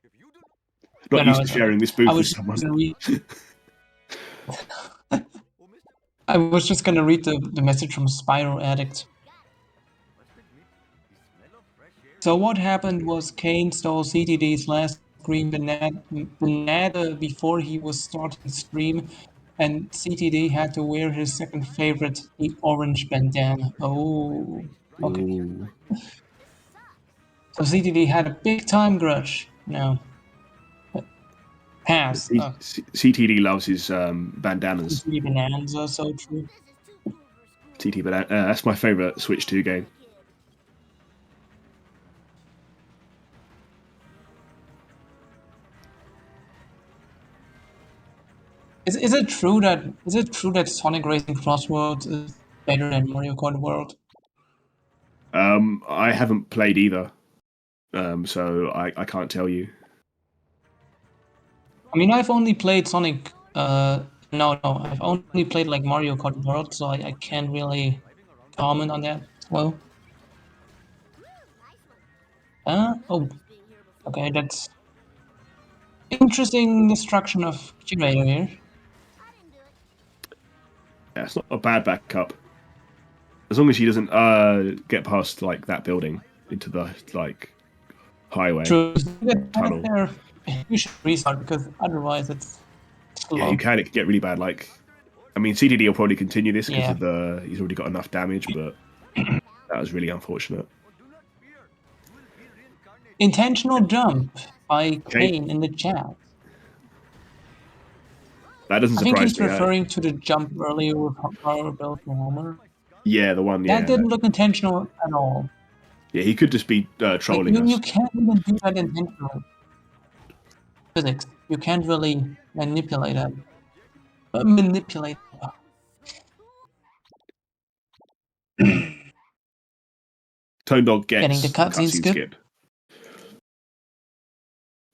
If you do Not No, used to it's sharing okay. this booth I with was someone. just gonna read. oh, Mr. I was just gonna read the message from Spyro Addict. Mustard meat, the smell of fresh air. So what happened was Kane stole CTD's last green banana before he was starting stream, and CTD had to wear his second favorite, the orange bandana. Oh, okay. Ooh. So CTD had a big time grudge. No. Pass. CTD loves his bandanas. CTD bananas are so true. CT banana. That's my favorite Switch 2 game. Is it true that Sonic Racing Crossroads is better than Mario Kart World? I haven't played either, so I can't tell you. I mean, I've only played Sonic. No, I've only played like Mario Kart World, so I can't really comment on that. Well, oh, okay, that's interesting destruction of curator here. Yeah, it's not a bad backup. As long as he doesn't get past like that building into the like highway. True. Tunnel. There, you should restart because otherwise it's slow. Yeah, you can. It could get really bad. Like, I mean, CDD will probably continue this because Yeah. of the he's already got enough damage, but that was really unfortunate. Intentional jump by Okay. Kane in the chat. That doesn't I think surprise he's me. referring to the jump earlier with Power Build for Homer. Yeah, the one. Yeah, That didn't look intentional at all. Yeah, he could just be trolling You us. can't even do that intentionally. Physics. You can't really manipulate that. Manipulate. Tone Dog Getting the gets cutscene skip.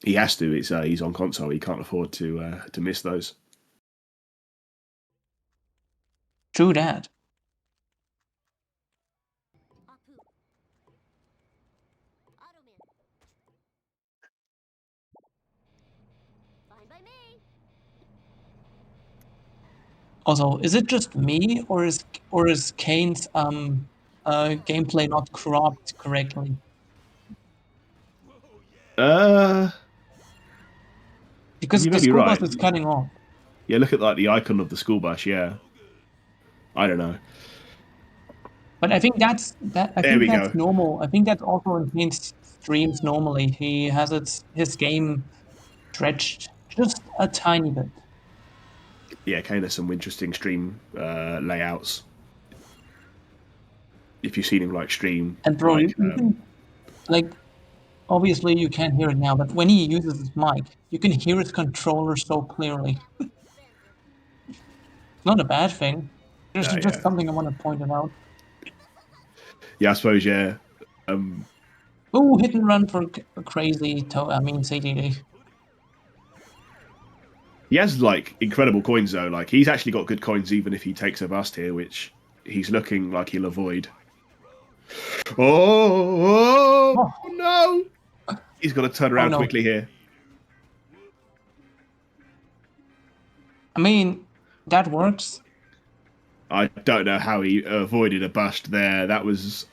He has to. It's he's on console. He can't afford to miss those. True that. Apu. Automan. Fine by me. Also, is it just me, or is Kane's gameplay not cropped correctly? Because You the may be school right. bus is cutting off. Yeah, look at like the icon of the school bus. Yeah, I don't know. But I think that's There we go. normal. I think that's also in Kane's streams normally. He has his game stretched just a tiny bit. Yeah, Kane has some interesting stream layouts. If you've seen him like stream, And bro, like you can like obviously you can't hear it now, but when he uses his mic, you can hear his controller so clearly. It's not a bad thing. Just yeah, something I want to point it out. yeah, I suppose yeah. Oh, hit and run for CTD. He has like incredible coins though. Like he's actually got good coins even if he takes a bust here, which he's looking like he'll avoid. Oh no! He's got to turn around no. quickly here. I mean, that works. I don't know how he avoided a bust there. That was,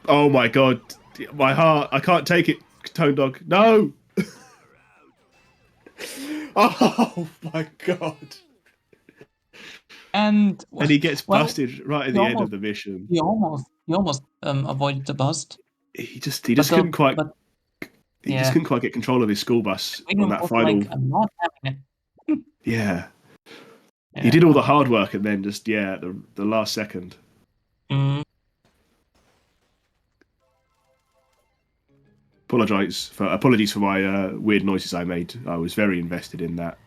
oh my god, my heart! I can't take it, Tone Dog. No! Oh my god! And he gets busted right at the end of the mission. He almost avoided the bust. He just couldn't quite. He just Yeah. couldn't quite get control of his school bus on that final. Like, I'm not having it. Yeah. He did all the hard work and then just the last second. Apologies for my weird noises I made. I was very invested in that,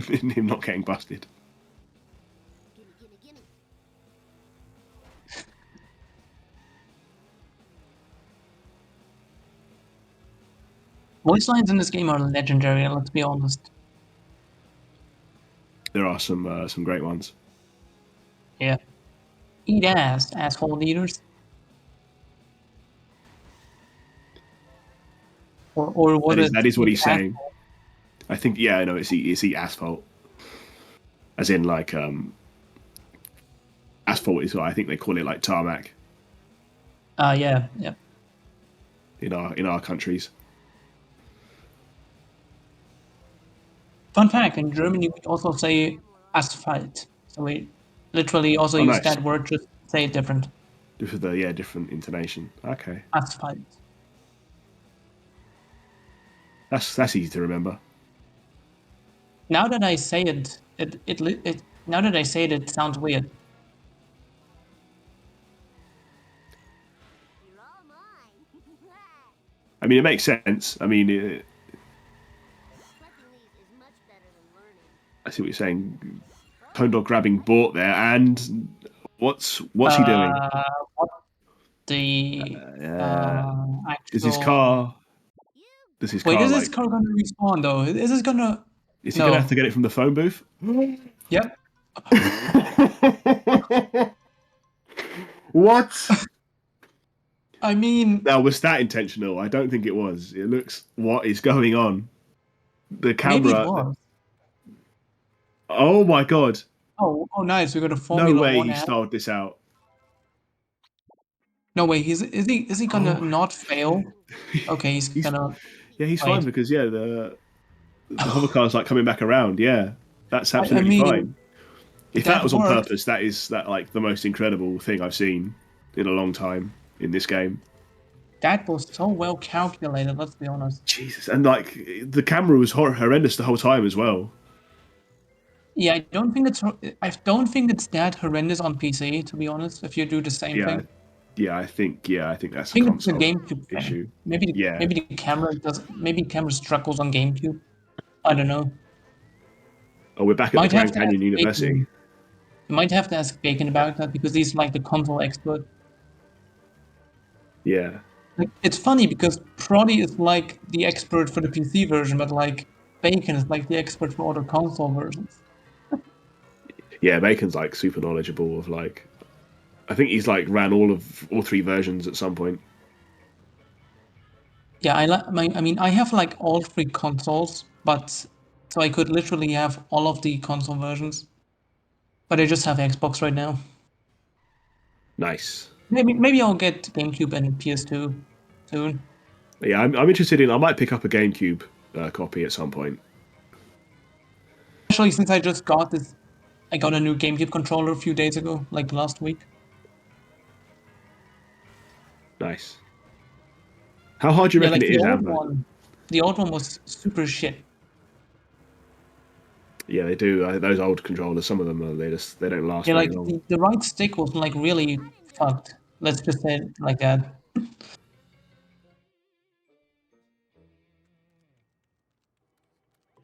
in him not getting busted. Gimme, gimme, gimme. Voice lines in this game are legendary. Let's be honest. There are some great ones. Yeah. Eat ass, asshole leaders. Or what that is what he's saying. I think it's eat asphalt. As in like asphalt is what I think they call it, like tarmac. Yeah. In our countries. Fun fact, in Germany we also say asphalt. So we literally also use that word, just say it different. With the different intonation. Okay. Asphalt. That's easy to remember. Now that I say it, it sounds weird. You're all mine. I mean, it makes sense. I mean, Collecting these is much better than learning. I see what you're saying. Tone Dog grabbing Bort there, and what's he doing? What the actual... Is his car? Wait, is his car gonna respawn though? Is this gonna? Is he gonna have to get it from the phone booth? Yep. What? I mean, now was that intentional? I don't think it was. It looks. What is going on? The camera. Maybe it was. Oh my god! Oh, nice. We got a Formula 1. No way he styled this out. No way. Is he gonna not fail? Okay, he's gonna. Yeah, he's fine because the hover car's like coming back around. Yeah, that's absolutely fine. If that was on purpose, that like the most incredible thing I've seen in a long time in this game. That was so well calculated. Let's be honest. Jesus, and like the camera was horrendous the whole time as well. Yeah, I don't think it's that horrendous on PC. To be honest, if you do the same thing. Yeah, I think that's I a think it's a console GameCube thing. issue. Maybe Yeah. maybe the camera does. Maybe camera struggles on GameCube. I don't know. Oh, we're back at the Might have Grand to ask Canyon University. Bacon. You might have to ask Bacon about that because he's like the console expert. Yeah. Like, it's funny because Prodi is like the expert for the PC version, but like Bacon is like the expert for all the console versions. Yeah, Bacon's like super knowledgeable of like. I think he's like ran all 3 versions at some point. Yeah, I mean, I have like all 3 consoles, but so I could literally have all of the console versions. But I just have Xbox right now. Nice. Maybe I'll get GameCube and PS2 soon. Yeah, I'm interested in. I might pick up a GameCube copy at some point. Actually, since I just got this, I got a new GameCube controller a few days ago, like last week. Nice. How hard do you Yeah, reckon like it is, Amber? the old one was super shit. Yeah, they do. Those old controllers, some of them they don't last Yeah, very like long. the right stick was like really fucked. Let's just say it like that.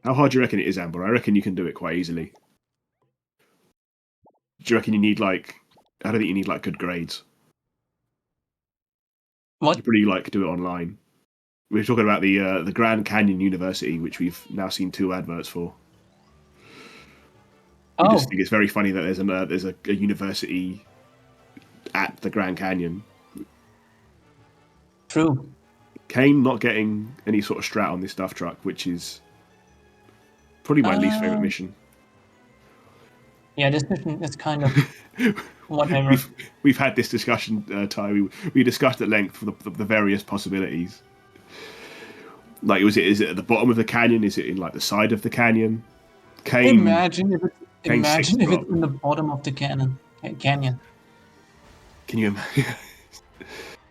How hard do you reckon it is, Amber? I reckon you can do it quite easily. Do you reckon you need like? I don't think you need like good grades. What? You probably like do it online. We were talking about the Grand Canyon University, which we've now seen 2 adverts for. I Oh, just think it's very funny that there's a university at the Grand Canyon. true. Cain not getting any sort of strat on this stuff truck, which is probably my least favorite mission. Yeah, this mission is kind of whatever. We've had this discussion, Ty. We discussed at length the various possibilities. Like, is it at the bottom of the canyon? Is it in like the side of the canyon? Cain, Imagine if sixth it's drop. in the bottom of the canyon. Canyon. Can you imagine?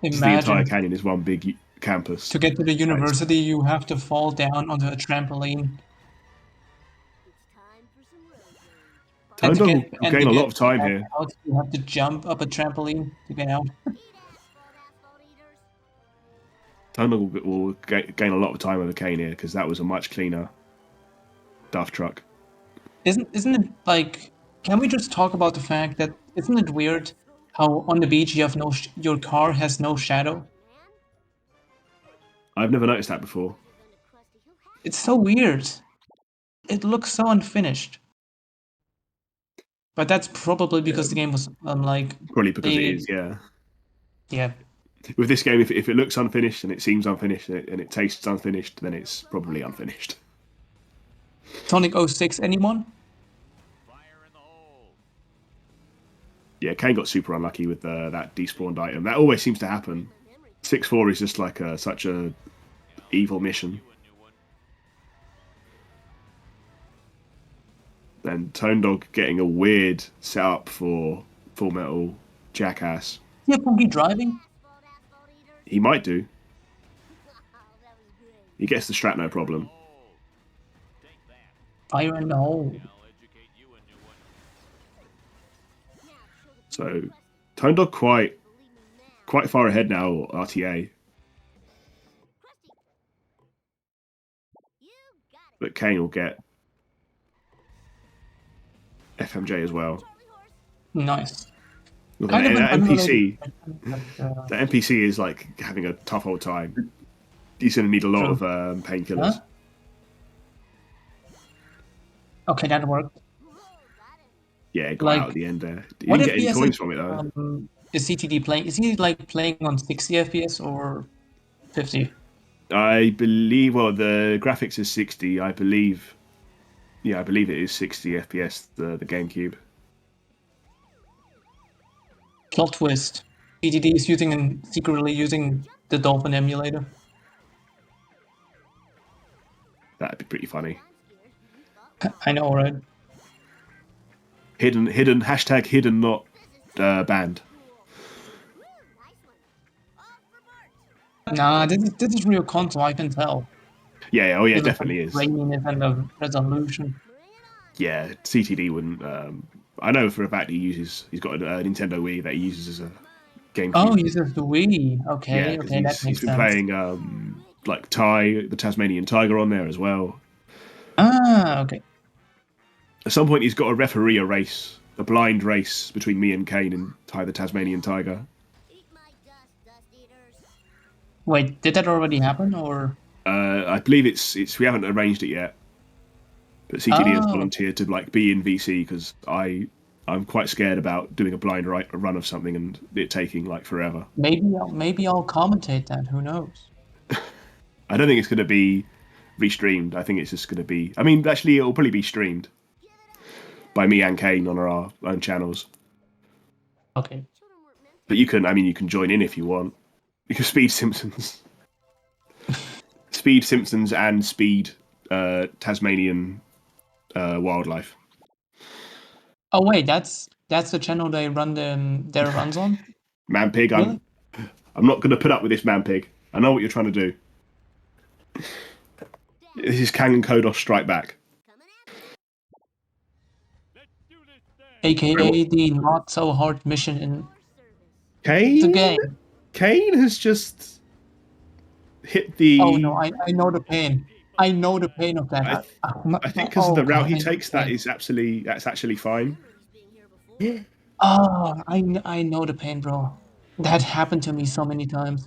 The entire Imagine canyon is one big campus. to get to the university, you have to fall down onto a trampoline. Tone Dog will gain a lot of time here. Out, you have to jump up a trampoline to get out. Tone Dog will gain a lot of time over Cain here because that was a much cleaner duff truck. Isn't it like? Can we just talk about the fact that isn't it weird how on the beach you have your car has no shadow? I've never noticed that before. It's so weird. It looks so unfinished. But that's probably because the game was Probably because it is, yeah. Yeah. With this game, if it looks unfinished and it seems unfinished and it tastes unfinished, then it's probably unfinished. Sonic 06, anyone? Yeah, Cain got super unlucky with that despawned item. That always seems to happen. 6-4 is just like such a evil mission. And Tone Dog getting a weird setup for Full Metal Jackass. Yeah, funky driving. He might do. He gets the strat, no problem. Fire in the hole. So, Tone Dog quite far ahead now, RTA. But Cain will get FMJ as well. Nice. Look, Kind of that an NPC, unrelated- the NPC is like having a tough old time. He's going to need a lot of painkillers. Huh? Okay, that worked. Yeah, it got Like, out at the end there. He What didn't if get he any has coins from it though. is CTD playing? Is he like playing on 60 FPS or 50? I believe. Well, the graphics is 60. I believe. Yeah, I believe it is 60 FPS. The GameCube. Plot twist. CTD is secretly using the Dolphin emulator. That'd be pretty funny. I know, right? Hidden. Hashtag hidden, not banned. Nah, this is real console. I can tell. Yeah. Oh yeah, it Because of definitely the is. graininess and the resolution. Yeah, CTD wouldn't. I know for a fact he's got a Nintendo Wii that he uses as a GameCube. Oh, he uses the Wii. Okay, Yeah, because okay, that he's makes been sense. playing like the Tasmanian Tiger on there as well. Ah, okay. At some point, he's got to referee a blind race between me and Cain and Ty the Tasmanian Tiger. Eat my dust, dust eaters. Wait, did that already happen, or? I believe it's we haven't arranged it yet, but CTD has Oh, volunteered to like be in VC because I'm quite scared about doing a blind run of something and it taking like forever. maybe I'll commentate that. Who knows? I don't think it's going to be restreamed. I think it's just going to be. I mean, actually, it'll probably be streamed by me and Cain on our own channels. Okay. But you can. I mean, you can join in if you want. You can speed Simpsons, speed Simpsons, and speed Tasmanian wildlife. Oh wait, that's the channel they run their runs on. Man Pig, Really? I'm not going to put up with this, Man Pig. I know what you're trying to do. This is Kang and Kodos Strike Back. AKA the not so hard mission in the Cain? game. Cain has just hit the. Oh no, I know the pain. I know the pain of that. I think because of the route he I know takes, the pain. that's actually fine. Oh, I know the pain, bro. That happened to me so many times.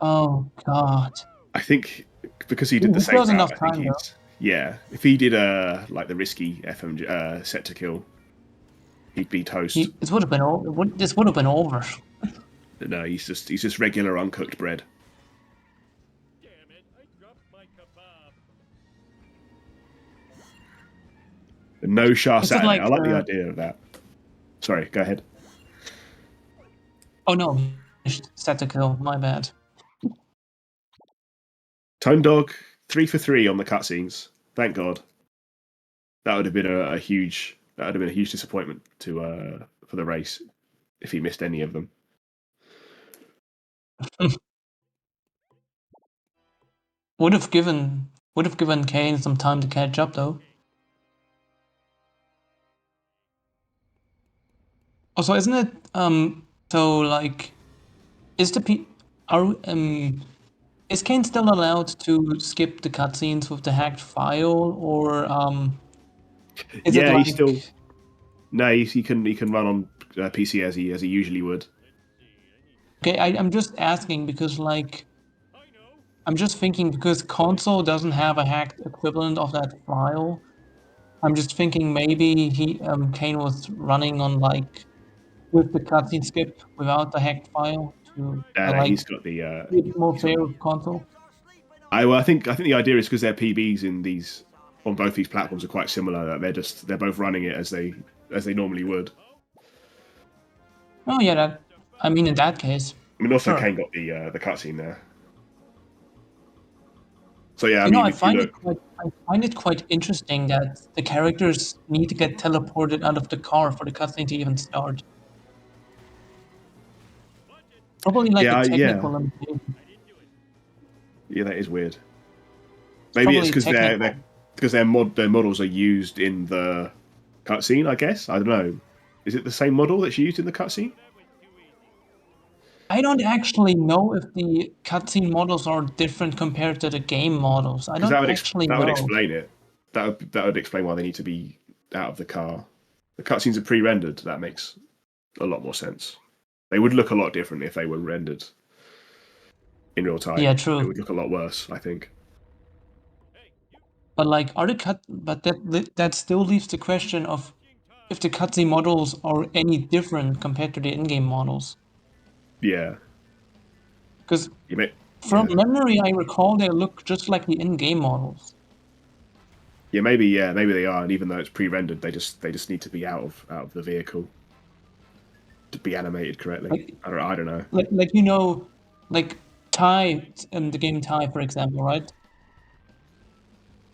Oh God. I think because he did the He same kills route, enough I think time, he's yeah. If he did like the risky FMG set to kill, he'd be toast. This would have been over. This would have been over. No, he's just regular uncooked bread. Damn it, I dropped my kebab. No Shah It's Saturday. like, I like the idea of that. Sorry, go ahead. Oh no, set to kill. My bad. Tone Dog 3 for 3 on the cutscenes. Thank God. That would have been a huge disappointment to for the race if he missed any of them. Would have given Kane some time to catch up though. Also, isn't it so like is the P are is Kane still allowed to skip the cutscenes with the hacked file, or is it Yeah, like he's still. No, he can run on PC as he usually would. okay? I'm just asking because like I'm just thinking because console doesn't have a hacked equivalent of that file. I'm just thinking maybe Kane was running on like with the cutscene skip without the hacked file to like He's got the. make it more fair with console. I think the idea is because their PBs on both these platforms are quite similar. That they're both running it as they normally would. Oh yeah, I mean in that case. I mean, also Sure. Kane got the cutscene there. So yeah, I find it quite interesting that the characters need to get teleported out of the car for the cutscene to even start. Probably like a technical limitation. Yeah, that is weird. Maybe it's because their models are used in the cutscene. I guess I don't know. Is it the same model that's used in the cutscene? I don't actually know if the cutscene models are different compared to the game models. I don't actually know. That would explain it. That would explain why they need to be out of the car. The cutscenes are pre-rendered. That makes a lot more sense. They would look a lot different if they were rendered in real time. Yeah, true. It would look a lot worse, I think. But like, but that still leaves the question of if the cutscene models are any different compared to the in-game models. Yeah. Because from memory, I recall they look just like the in-game models. Yeah, maybe they are, and even though it's pre-rendered, they just need to be out of the vehicle to be animated correctly. I don't know. Like Ty in the game Ty, for example, right?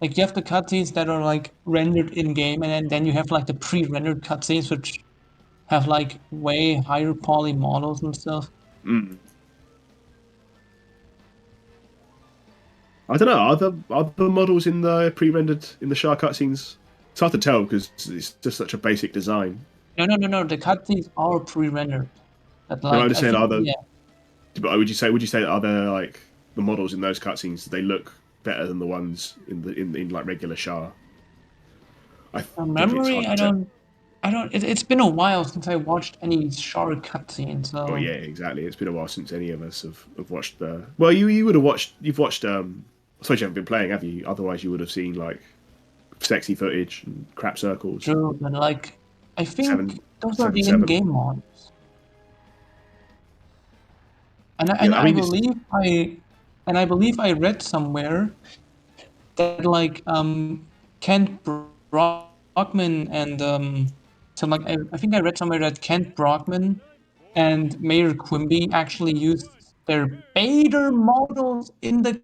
Like you have the cutscenes that are like rendered in-game, and then you have like the pre-rendered cutscenes which have like way higher poly models and stuff. I don't know. Are the models in the pre-rendered in the Shah cutscenes? It's hard to tell because it's just such a basic design. No. The cutscenes are pre-rendered. That No, like I'm just I saying, think, are the yeah, but would you say that other like the models in those cutscenes, they look better than the ones in like regular Shah? I from think it's memory, hard to tell. It's been a while since I watched any Shark cutscene, Oh so yeah, exactly. It's been a while since any of us have watched the. Well, you would have watched. You've watched. I suppose you haven't been playing, have you? Otherwise, you would have seen like sexy footage and crap circles. true. But like, I think Seven, those are seven, the seven. in-game mods, Yeah, I mean, and I believe I read somewhere that like Kent Brockman and so like I think I read somewhere that Kent Brockman and Mayor Quimby actually used their beta models in the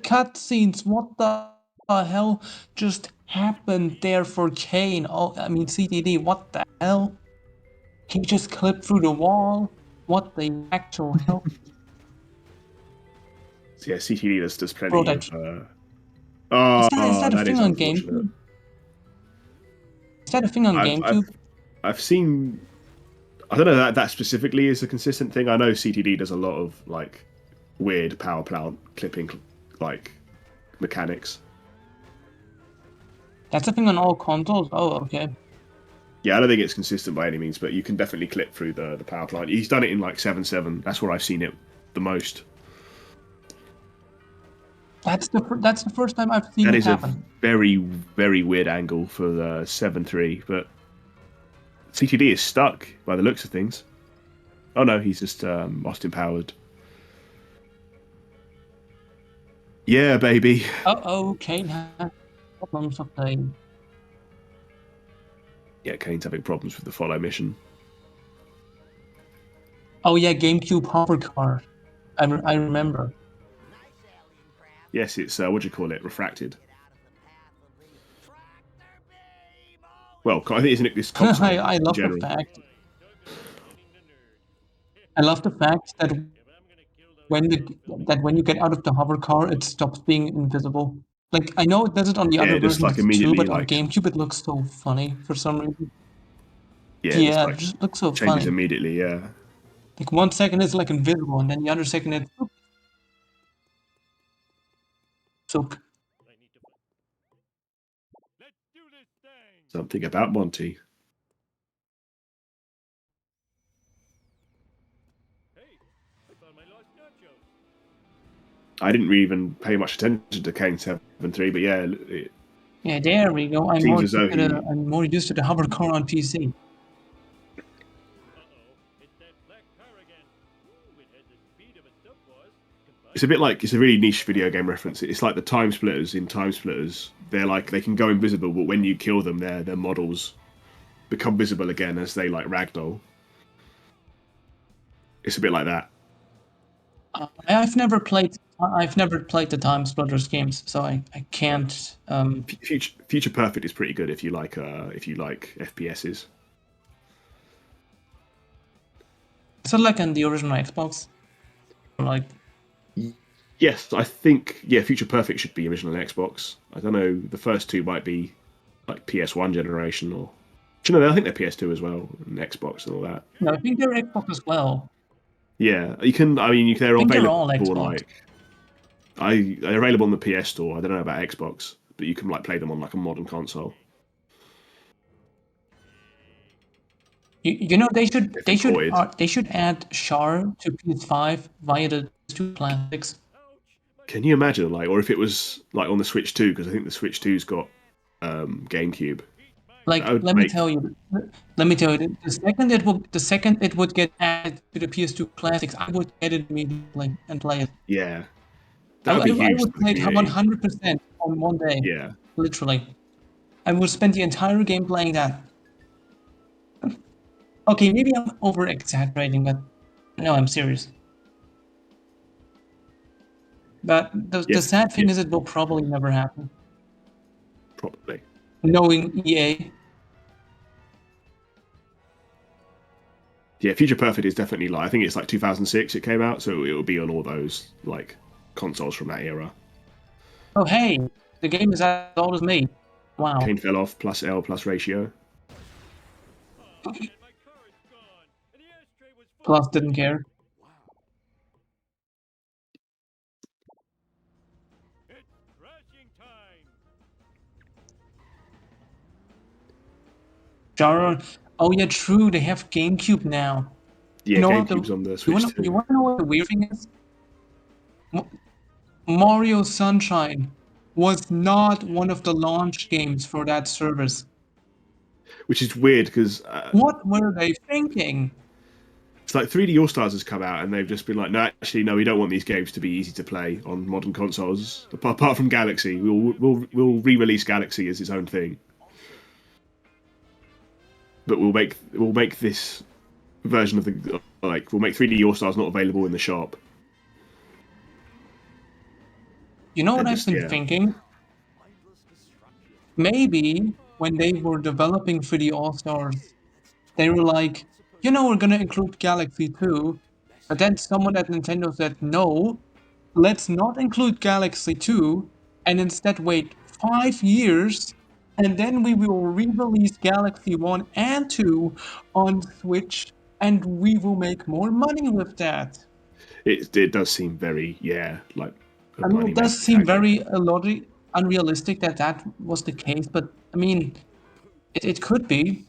cutscenes. What the hell just happened there for Kane? Oh, I mean CTD. What the hell? He just clipped through the wall. What the actual hell? yeah, CTD there's Bro, plenty that of. Oh, is that a that thing is on unfortunate. GameCube? Is that a thing on I've GameCube? I've seen. I don't know that specifically is a consistent thing. I know CTD does a lot of like weird power plant clipping like mechanics. That's a thing on all consoles. Oh, okay. Yeah, I don't think it's consistent by any means, but you can definitely clip through the power plant. He's done it in like 7.7. That's where I've seen it the most. That's the first time I've seen That it is a happen. very, very weird angle for the 7.3, but CTD is stuck by the looks of things. Oh no, he's just Austin powered. Yeah, baby. Uh-oh, Kane has problems of playing. Yeah, Kane's having problems with the follow mission. Oh yeah, GameCube hover car. I remember. Nice alien craft. Yes, it's what do you call it? Refracted. Get out of the path of the tractor beam. Oh, Well, I think isn't it this console I in love the general? fact. I love the fact that when you get out of the hover car, it stops being invisible. Like I know it does it on the Yeah, other it just like versions too, immediately but on like GameCube it looks so funny for some reason. yeah, just Yeah, it like just looks so changes funny. immediately. Yeah. Like 1 second it's like invisible, and then the other second it's so. Something about Monty. I didn't really even pay much attention to Kane 7.3, but yeah, it Yeah, there we go. seems as though he. I'm more used to the hover car on PC. It's a bit like it's a really niche video game reference. It's like the time splitters in Time Splitters. They're like they can go invisible, but when you kill them, their models become visible again as they like ragdoll. It's a bit like that. I've never played the Time Splitters games, so I can't. Future Perfect is pretty good if you like FPSs. Is it like on the original Xbox? Like, Yes, I think Future Perfect should be original on Xbox. I don't know. The first two might be like PS1 generation or. Do you know? I think they're PS2 as well, and Xbox and all that. no, I think they're Xbox as well. Yeah, you can. I mean, they're I think they're available all Xbox. like. They're available on the PS Store. I don't know about Xbox, but you can like play them on like a modern console. You know they ported. should add Char to PS5 via the two plastics. Can you imagine, like, or if it was like on the Switch 2, because I think the Switch 2's got GameCube. Like, let me tell you, the second it would get added to the PS2 classics, I would get it immediately and play it. Yeah, that would be huge. I would play it 100% on one day. Yeah, Literally. I would spend the entire game playing that. Okay, maybe I'm over exaggerating, but no, I'm serious. But the sad thing is, it will probably never happen. Probably. Knowing EA. Yeah, Future Perfect is definitely like I think it's like 2006 it came out, so it will be on all those like consoles from that era. Oh hey, the game is as old as me. Wow. Kane fell off plus L plus ratio. Plus didn't care. It's crashing time. Jar. Oh yeah, true. They have GameCube now. Yeah, You know what GameCube's on the Switch you too. want to know what the weird thing is? Mario Sunshine was not one of the launch games for that service. Which is weird because What were they thinking? it's like 3D All Stars has come out and they've just been like, no, actually, no, we don't want these games to be easy to play on modern consoles. Apart from Galaxy, we'll re-release Galaxy as its own thing, but we'll make this version of the we'll make 3D All Stars not available in the shop. You know what And I've just, been yeah. thinking? Maybe when they were developing 3D All Stars, they were like, you know, we're gonna include Galaxy too. But then someone at Nintendo said, no, let's not include Galaxy 2 and instead wait 5 years and then we will re-release Galaxy 1 and 2 on Switch and we will make more money with that. It does seem very like a I mean, money it does making seem tactic. very unrealistic that that was the case, but I mean, it could be.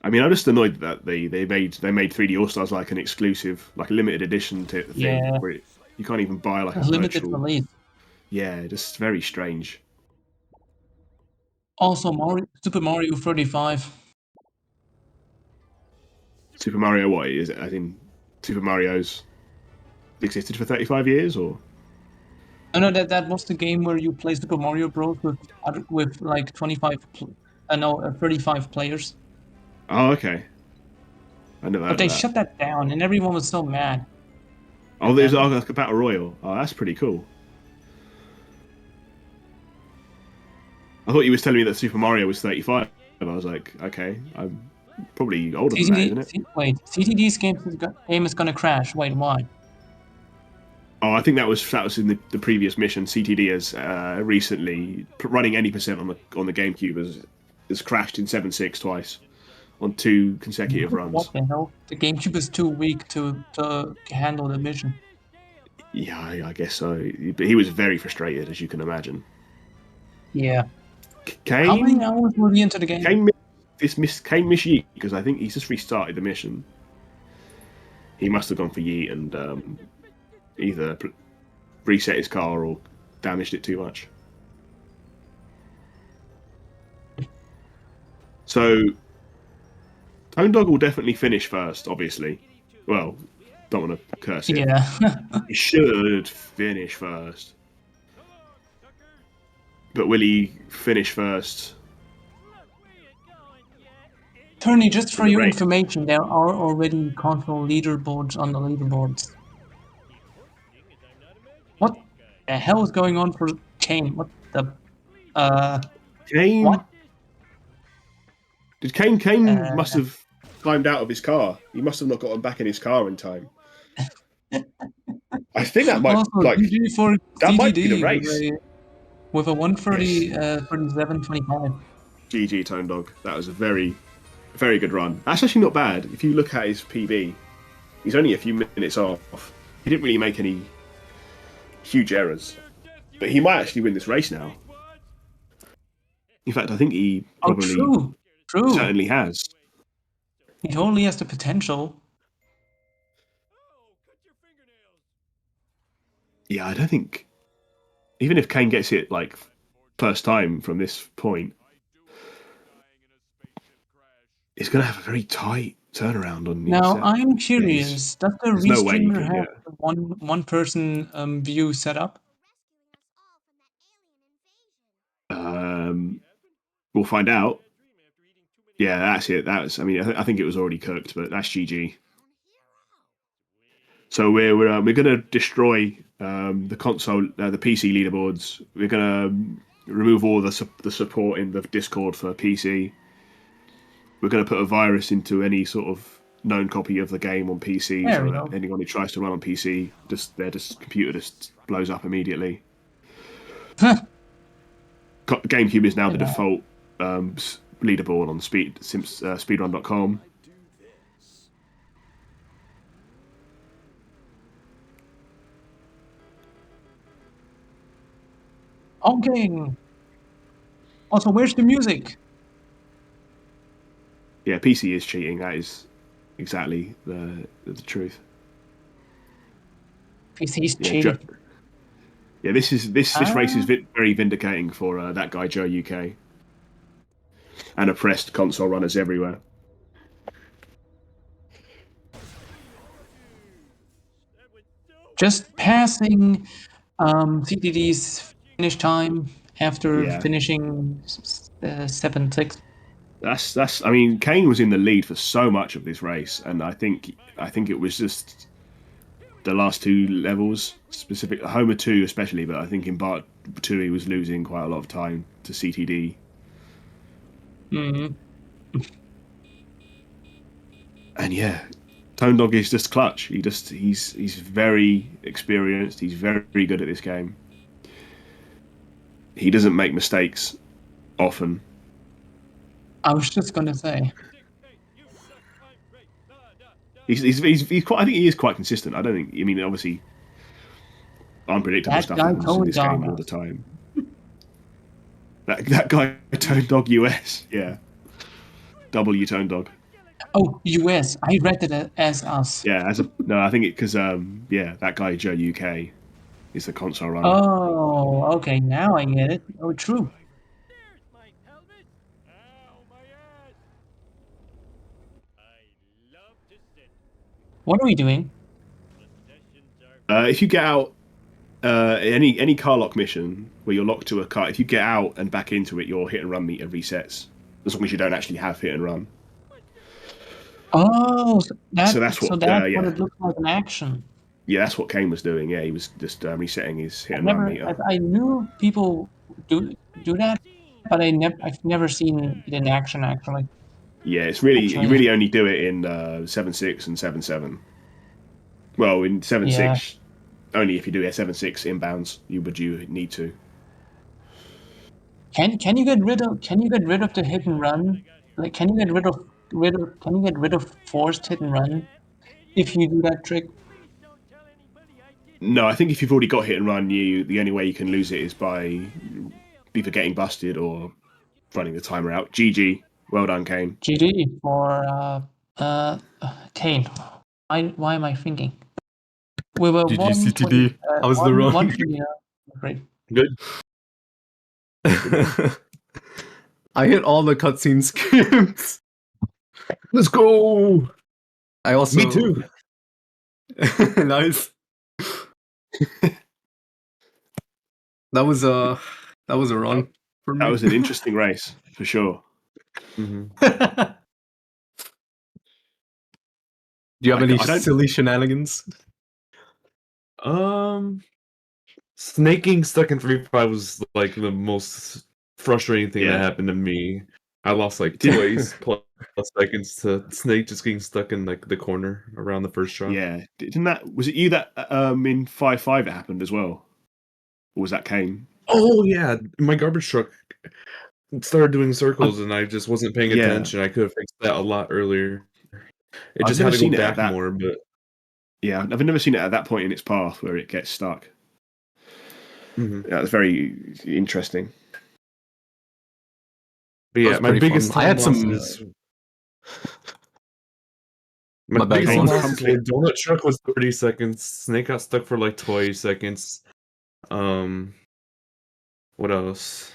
I mean, I'm just annoyed that they made 3D All Stars like an exclusive, like a limited edition to the thing Yeah, where you can't even buy like a limited virtual. release. Yeah, just very strange. Also, Super Mario 35. Super Mario, what is it? I think Super Mario's existed for 35 years, or I know that was the game where you play Super Mario Bros. With like 35 players. oh, okay. I never But heard of they that. shut that down, and everyone was so mad. Oh, there's like a battle royal. Oh, that's pretty cool. I thought you was telling me that Super Mario was 35, and I was like, okay, I'm probably older than that, isn't it? Wait, CTD's game is gonna crash. Wait, why? Oh, I think that was in the previous mission. CTD has recently running any percent on the GameCube has crashed in 7.6 twice on 2 consecutive runs. What the hell? The GameCube is too weak to handle the mission. Yeah, I guess so. But he was very frustrated, as you can imagine. Yeah. Cain, How many hours were you into the game? Cain missed Yeet because I think he's just restarted the mission. He must have gone for Yeet and either reset his car or damaged it too much. So, Tone Dog will definitely finish first, obviously. Well, don't want to curse him. Yeah. He should finish first. But will he finish first? Tony, just for the your race? information, there are already console leaderboards on the leaderboards. What the hell is going on for Cain? What the Cain? what? Did Cain must have climbed out of his car. He must have not gotten back in his car in time. I think that might Also, GG for that might be the CTD race. with a 130 37.25. GG Tone Dog. That was a very, very good run. That's actually not bad. If you look at his PB, he's only a few minutes off. He didn't really make any huge errors. But he might actually win this race now. In fact, I think he probably True. certainly has. He totally has the potential. Yeah, I don't think... Even if Cain gets it, like, first time from this point, it's going to have a very tight turnaround on the Now, I'm curious, does the there's no way he restreamer can, have one person view set up? We'll find out. Yeah, that's it. I mean, I think it was already cooked, but that's GG. So we're going to destroy the console, the PC leaderboards. We're going to remove all the support in the Discord for PC. We're going to put a virus into any sort of known copy of the game on PC, so that anyone who tries to run on PC, their computer just blows up immediately. GameCube is now the default leaderboard on speedrun.com. Okay. Also, where's the music? Yeah, PC is cheating. That is exactly the truth. PC's Yeah, cheating. yeah. This race is Ah. very vindicating for that guy Joe UK and oppressed console runners everywhere. Just passing CTD's finish time after Yeah. finishing 7-6. That's. I mean, Kane was in the lead for so much of this race, and I think it was just the last two levels, specific Homer 2 especially, but I think in part 2 he was losing quite a lot of time to CTD. Mm-hmm. And yeah, Tone Dog is just clutch. He's very experienced. He's very good at this game. He doesn't make mistakes often. I was just gonna say. He's quite. I think he is quite consistent. I don't think. I mean, obviously, unpredictable That stuff guy happens in Tone this game all Dog. the time. That guy Tone Dog US, yeah, W Tone Dog. Oh, US. I read it as us. Yeah, no, I think it because yeah, that guy Joe UK is the console runner. Oh, okay. Now I get it. Oh, true. There's my helmet. Ow, my ass. I love to sit. What are we doing? The sessions are If you get out any car lock mission where you're locked to a car, if you get out and back into it, your hit and run meter resets. As long as you don't actually have hit and run. Oh, So that's what. what Yeah, it looks like in action. yeah, that's what Kane was doing. Yeah, he was just resetting his hit I've and run never. meter. I knew people do that, but I've never seen it in action actually. Yeah, it's really Actually. you really only do it in 7.6 and 7.7. Well, in 7.6, only if you do a 7.6 inbounds, you need to. Can you get rid of the hit and run? Like, can you get rid of forced hit and run if you do that trick? don't tell anybody I did. No, I think if you've already got hit and run, the only way you can lose it is by either getting busted or running the timer out. GG, well done, Kane. GG for Kane. Why am I thinking? We were GG 1 CTD. How's the run? 129. Great. Good. I hit all the cutscene skips. Let's go. I also. Me too. Nice. That was a run for me. That was an interesting race for sure. Mm-hmm. Do you have any I don't- silly shenanigans? Snaking stuck in 3-5 was like the most frustrating thing Yeah. that happened to me. I lost like twice plus seconds to Snake just getting stuck in like the corner around the first try. Yeah, was it you that in 5.5 it happened as well, or was that Kane? Oh yeah, my garbage truck started doing circles and I just wasn't paying Yeah. attention. I could have fixed that a lot earlier. It I've just never had to seen go it at back that- more, but Yeah, I've never seen it at that point in its path where it gets stuck. Mhm. Yeah, it's very interesting. But yeah, was my pretty biggest fun. I had time some- losses- My My bad, biggest Colin. time losses with Donut Truck was 30 seconds. Snake got stuck for like 20 seconds. What else?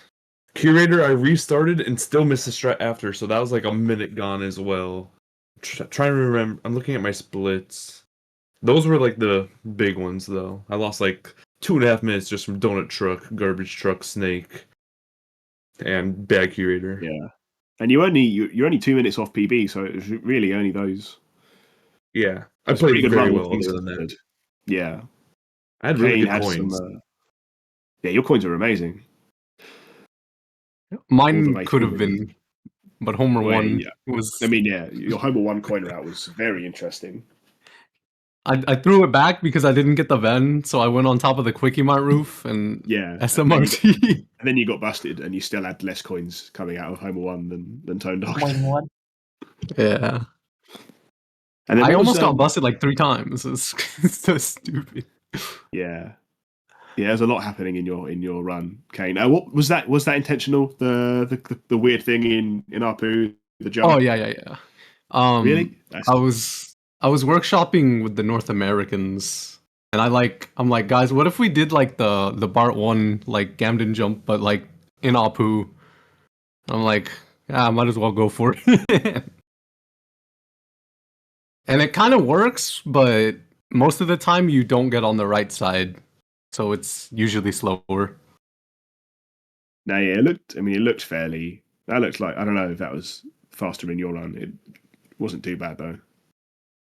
Curator, I restarted and still missed a strat after, so that was like a minute gone as well. Trying to remember, I'm looking at my splits. Those were like the big ones though. I lost like 2.5 minutes just from Donut Truck, Garbage Truck, Snake, and Bad Curator. Yeah, and you're only 2 minutes off PB, so it was really only those. Yeah, I It's a pretty played good very run, well things other than that. considered. Yeah, I had really Kane good had coins. some. Yeah, your coins are amazing. All the Mine way could through have the- been, but Homer Well, one yeah. was. I mean, yeah, your Homer 1 coin route was very interesting. I threw it back because I didn't get the Ven, so I went on top of the Quickie Mart roof and Yeah, SMRT. and then you got busted, and you still had less coins coming out of Homer 1 than Tone Dog. Wait, what? Yeah. And then I what was, almost got busted like 3 times. It's so stupid. Yeah. Yeah, there's a lot happening in your run, Kane. What was that? Was that intentional? The weird thing in Apu, the jump. Oh yeah. Really? I was workshopping with the North Americans, and I'm like, guys, what if we did like the Bart 1 like Gamden jump, but like in Apu? I'm like, I might as well go for it. And it kind of works, but most of the time you don't get on the right side, so it's usually slower. No, yeah, it looked fairly. That looks like, I don't know if that was faster in your run. It wasn't too bad though.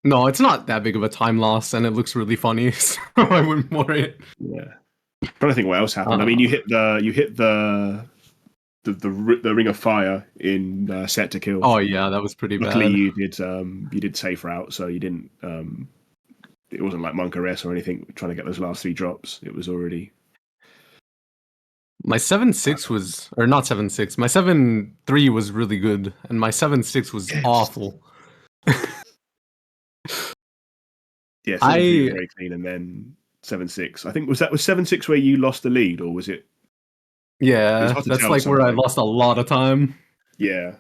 No, it's not that big of a time loss, and it looks really funny, so I wouldn't worry. Yeah. I'm trying to think what else happened. I mean, you hit the ring of fire in set to kill. Oh yeah, that was pretty Luckily, bad. you did safe route, so you didn't. It wasn't like Monk or anything. Trying to get those last 3 drops, it was already. My 7.6 was, or not 7.6. My 7.3 was really good, and my 7.6 was awful. Yeah, 7.3 was very clean, and then 7.6. I think was 7.6 where you lost the lead, or was it? Yeah, that's like where I lost a lot of time. Yeah.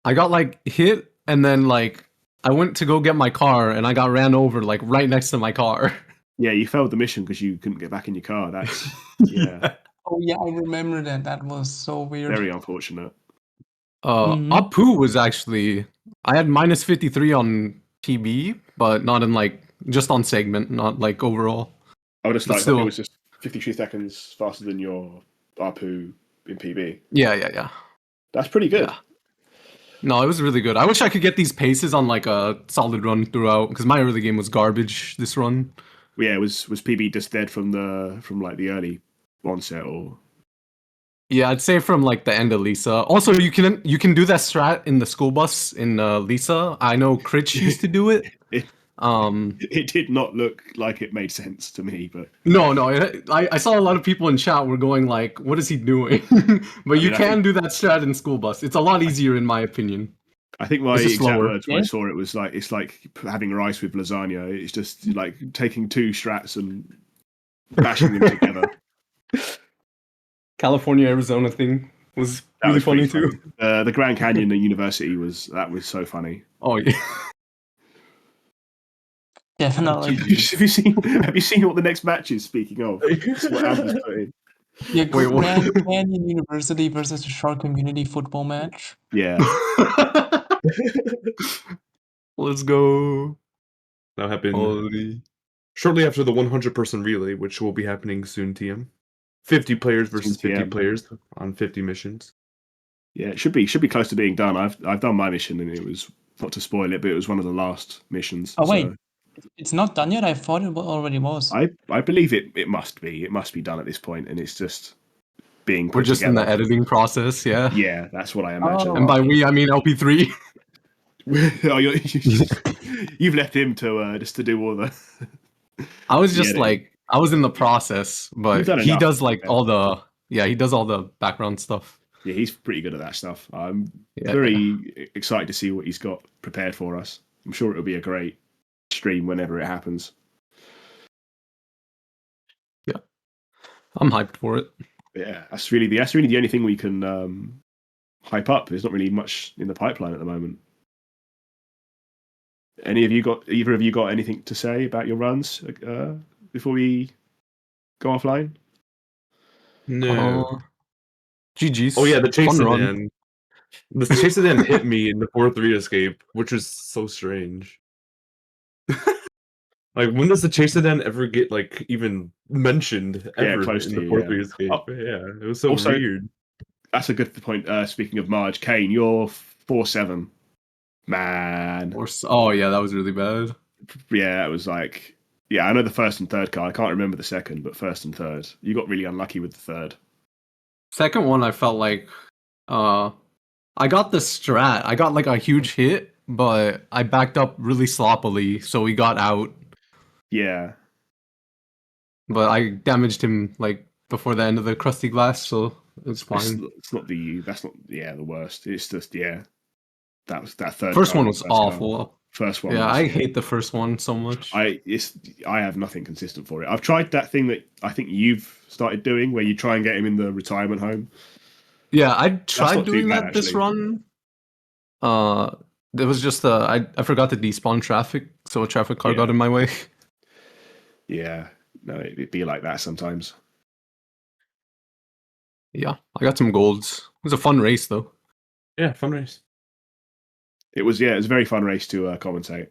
I got like hit, and then like I went to go get my car, and I got ran over like right next to my car. Yeah, you failed the mission because you couldn't get back in your car. That's yeah. Oh yeah, I remember that. That was so weird. Very unfortunate. Apu was actually, I had minus 53 on PB, but not in like, just on segment, not like overall. I would have But like still- it was just 53 seconds faster than your Apu in PB. Yeah. That's pretty good. Yeah. No, it was really good. I wish I could get these paces on like a solid run throughout, because my early game was garbage this run. Yeah, was PB just dead from like the early onset, or? Yeah, I'd say from like the end of Lisa. Also, you can do that strat in the school bus in Lisa. I know Critch used to do it. It did not look like it made sense to me, but No, I saw a lot of people in chat were going like, "What is he doing?" But you can do that strat in school bus. It's a lot easier, in my opinion. I think my It's just exact slower. words when I saw it was like, it's like having rice with lasagna. It's just like taking 2 strats and bashing them together. California, Arizona thing was really funny too. The Grand Canyon at University was so funny. Oh yeah. Definitely. Have you seen what the next match is? Speaking of, that's what Abby's put in. Yeah, Wait, what? Grand Canyon University versus the Shark Community football match. Yeah, Let's go. That happened Holy. shortly after the 100-person relay, which will be happening soon. TM, 50 players versus 50 TM. players on 50 missions. yeah. It should be close to being done. I've done my mission, and it was, not to spoil it, but it was one of the last missions. Oh wait, so it's not done yet. I thought it already was. I believe it must be. It must be done at this point, and it's just being put We're just in the together. editing process, yeah. Yeah, that's what I imagine. Oh. And by we, I mean LP3. Oh, you've left him to just to do all the. I was just editing. like, I was in the process, but You've done he enough, does like yeah. all the, he does all the background stuff. Yeah, he's pretty good at that stuff. I'm Yeah. very excited to see what he's got prepared for us. I'm sure it'll be a great stream whenever it happens. I'm hyped for it. Yeah, that's really the only thing we can hype up. There's not really much in the pipeline at the moment. Either of you got anything to say about your runs before we go offline? No. GG's. Oh yeah, the chase Fun run. sedan. The chase sedan hit me in the 4-3 escape, which was so strange. Like, when does the chase sedan ever get like even mentioned ever close in to the you, 4-3 yeah. escape? Oh, Yeah, it was so also- weird. That's a good point. Speaking of Marge, Kane, you're 4-7. Man. Oh yeah, that was really bad. Yeah, it was like, I know the first and third card. I can't remember the second, but first and third. You got really unlucky with the third. Second one, I felt like, I got the strat. I got like a huge hit, but I backed up really sloppily, so we got out. Yeah. But I damaged him like before the end of the crusty glass, so it's fine. That's not the worst. It's just, that was that third First card, one was first card. awful. First one. Yeah, was- I hate the first one so much. I have nothing consistent for it. I've tried that thing that I think you've started doing, where you try and get him in the retirement home. Yeah, I not tried too doing bad, that this actually. run. There was just I forgot to despawn traffic, so a traffic car got Yeah. in my way. Yeah, no, it'd be like that sometimes. Yeah, I got some golds. It was a fun race though. Yeah, fun race. It was a very fun race to commentate.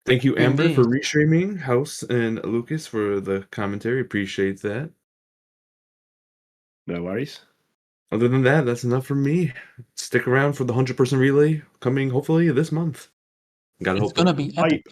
Thank you, Amber, for Indeed. restreaming. House and Lucas for the commentary. Appreciate that. No worries. Other than that, that's enough from me. Stick around for the 100% relay coming hopefully this month. Gotta It's hope. gonna be epic.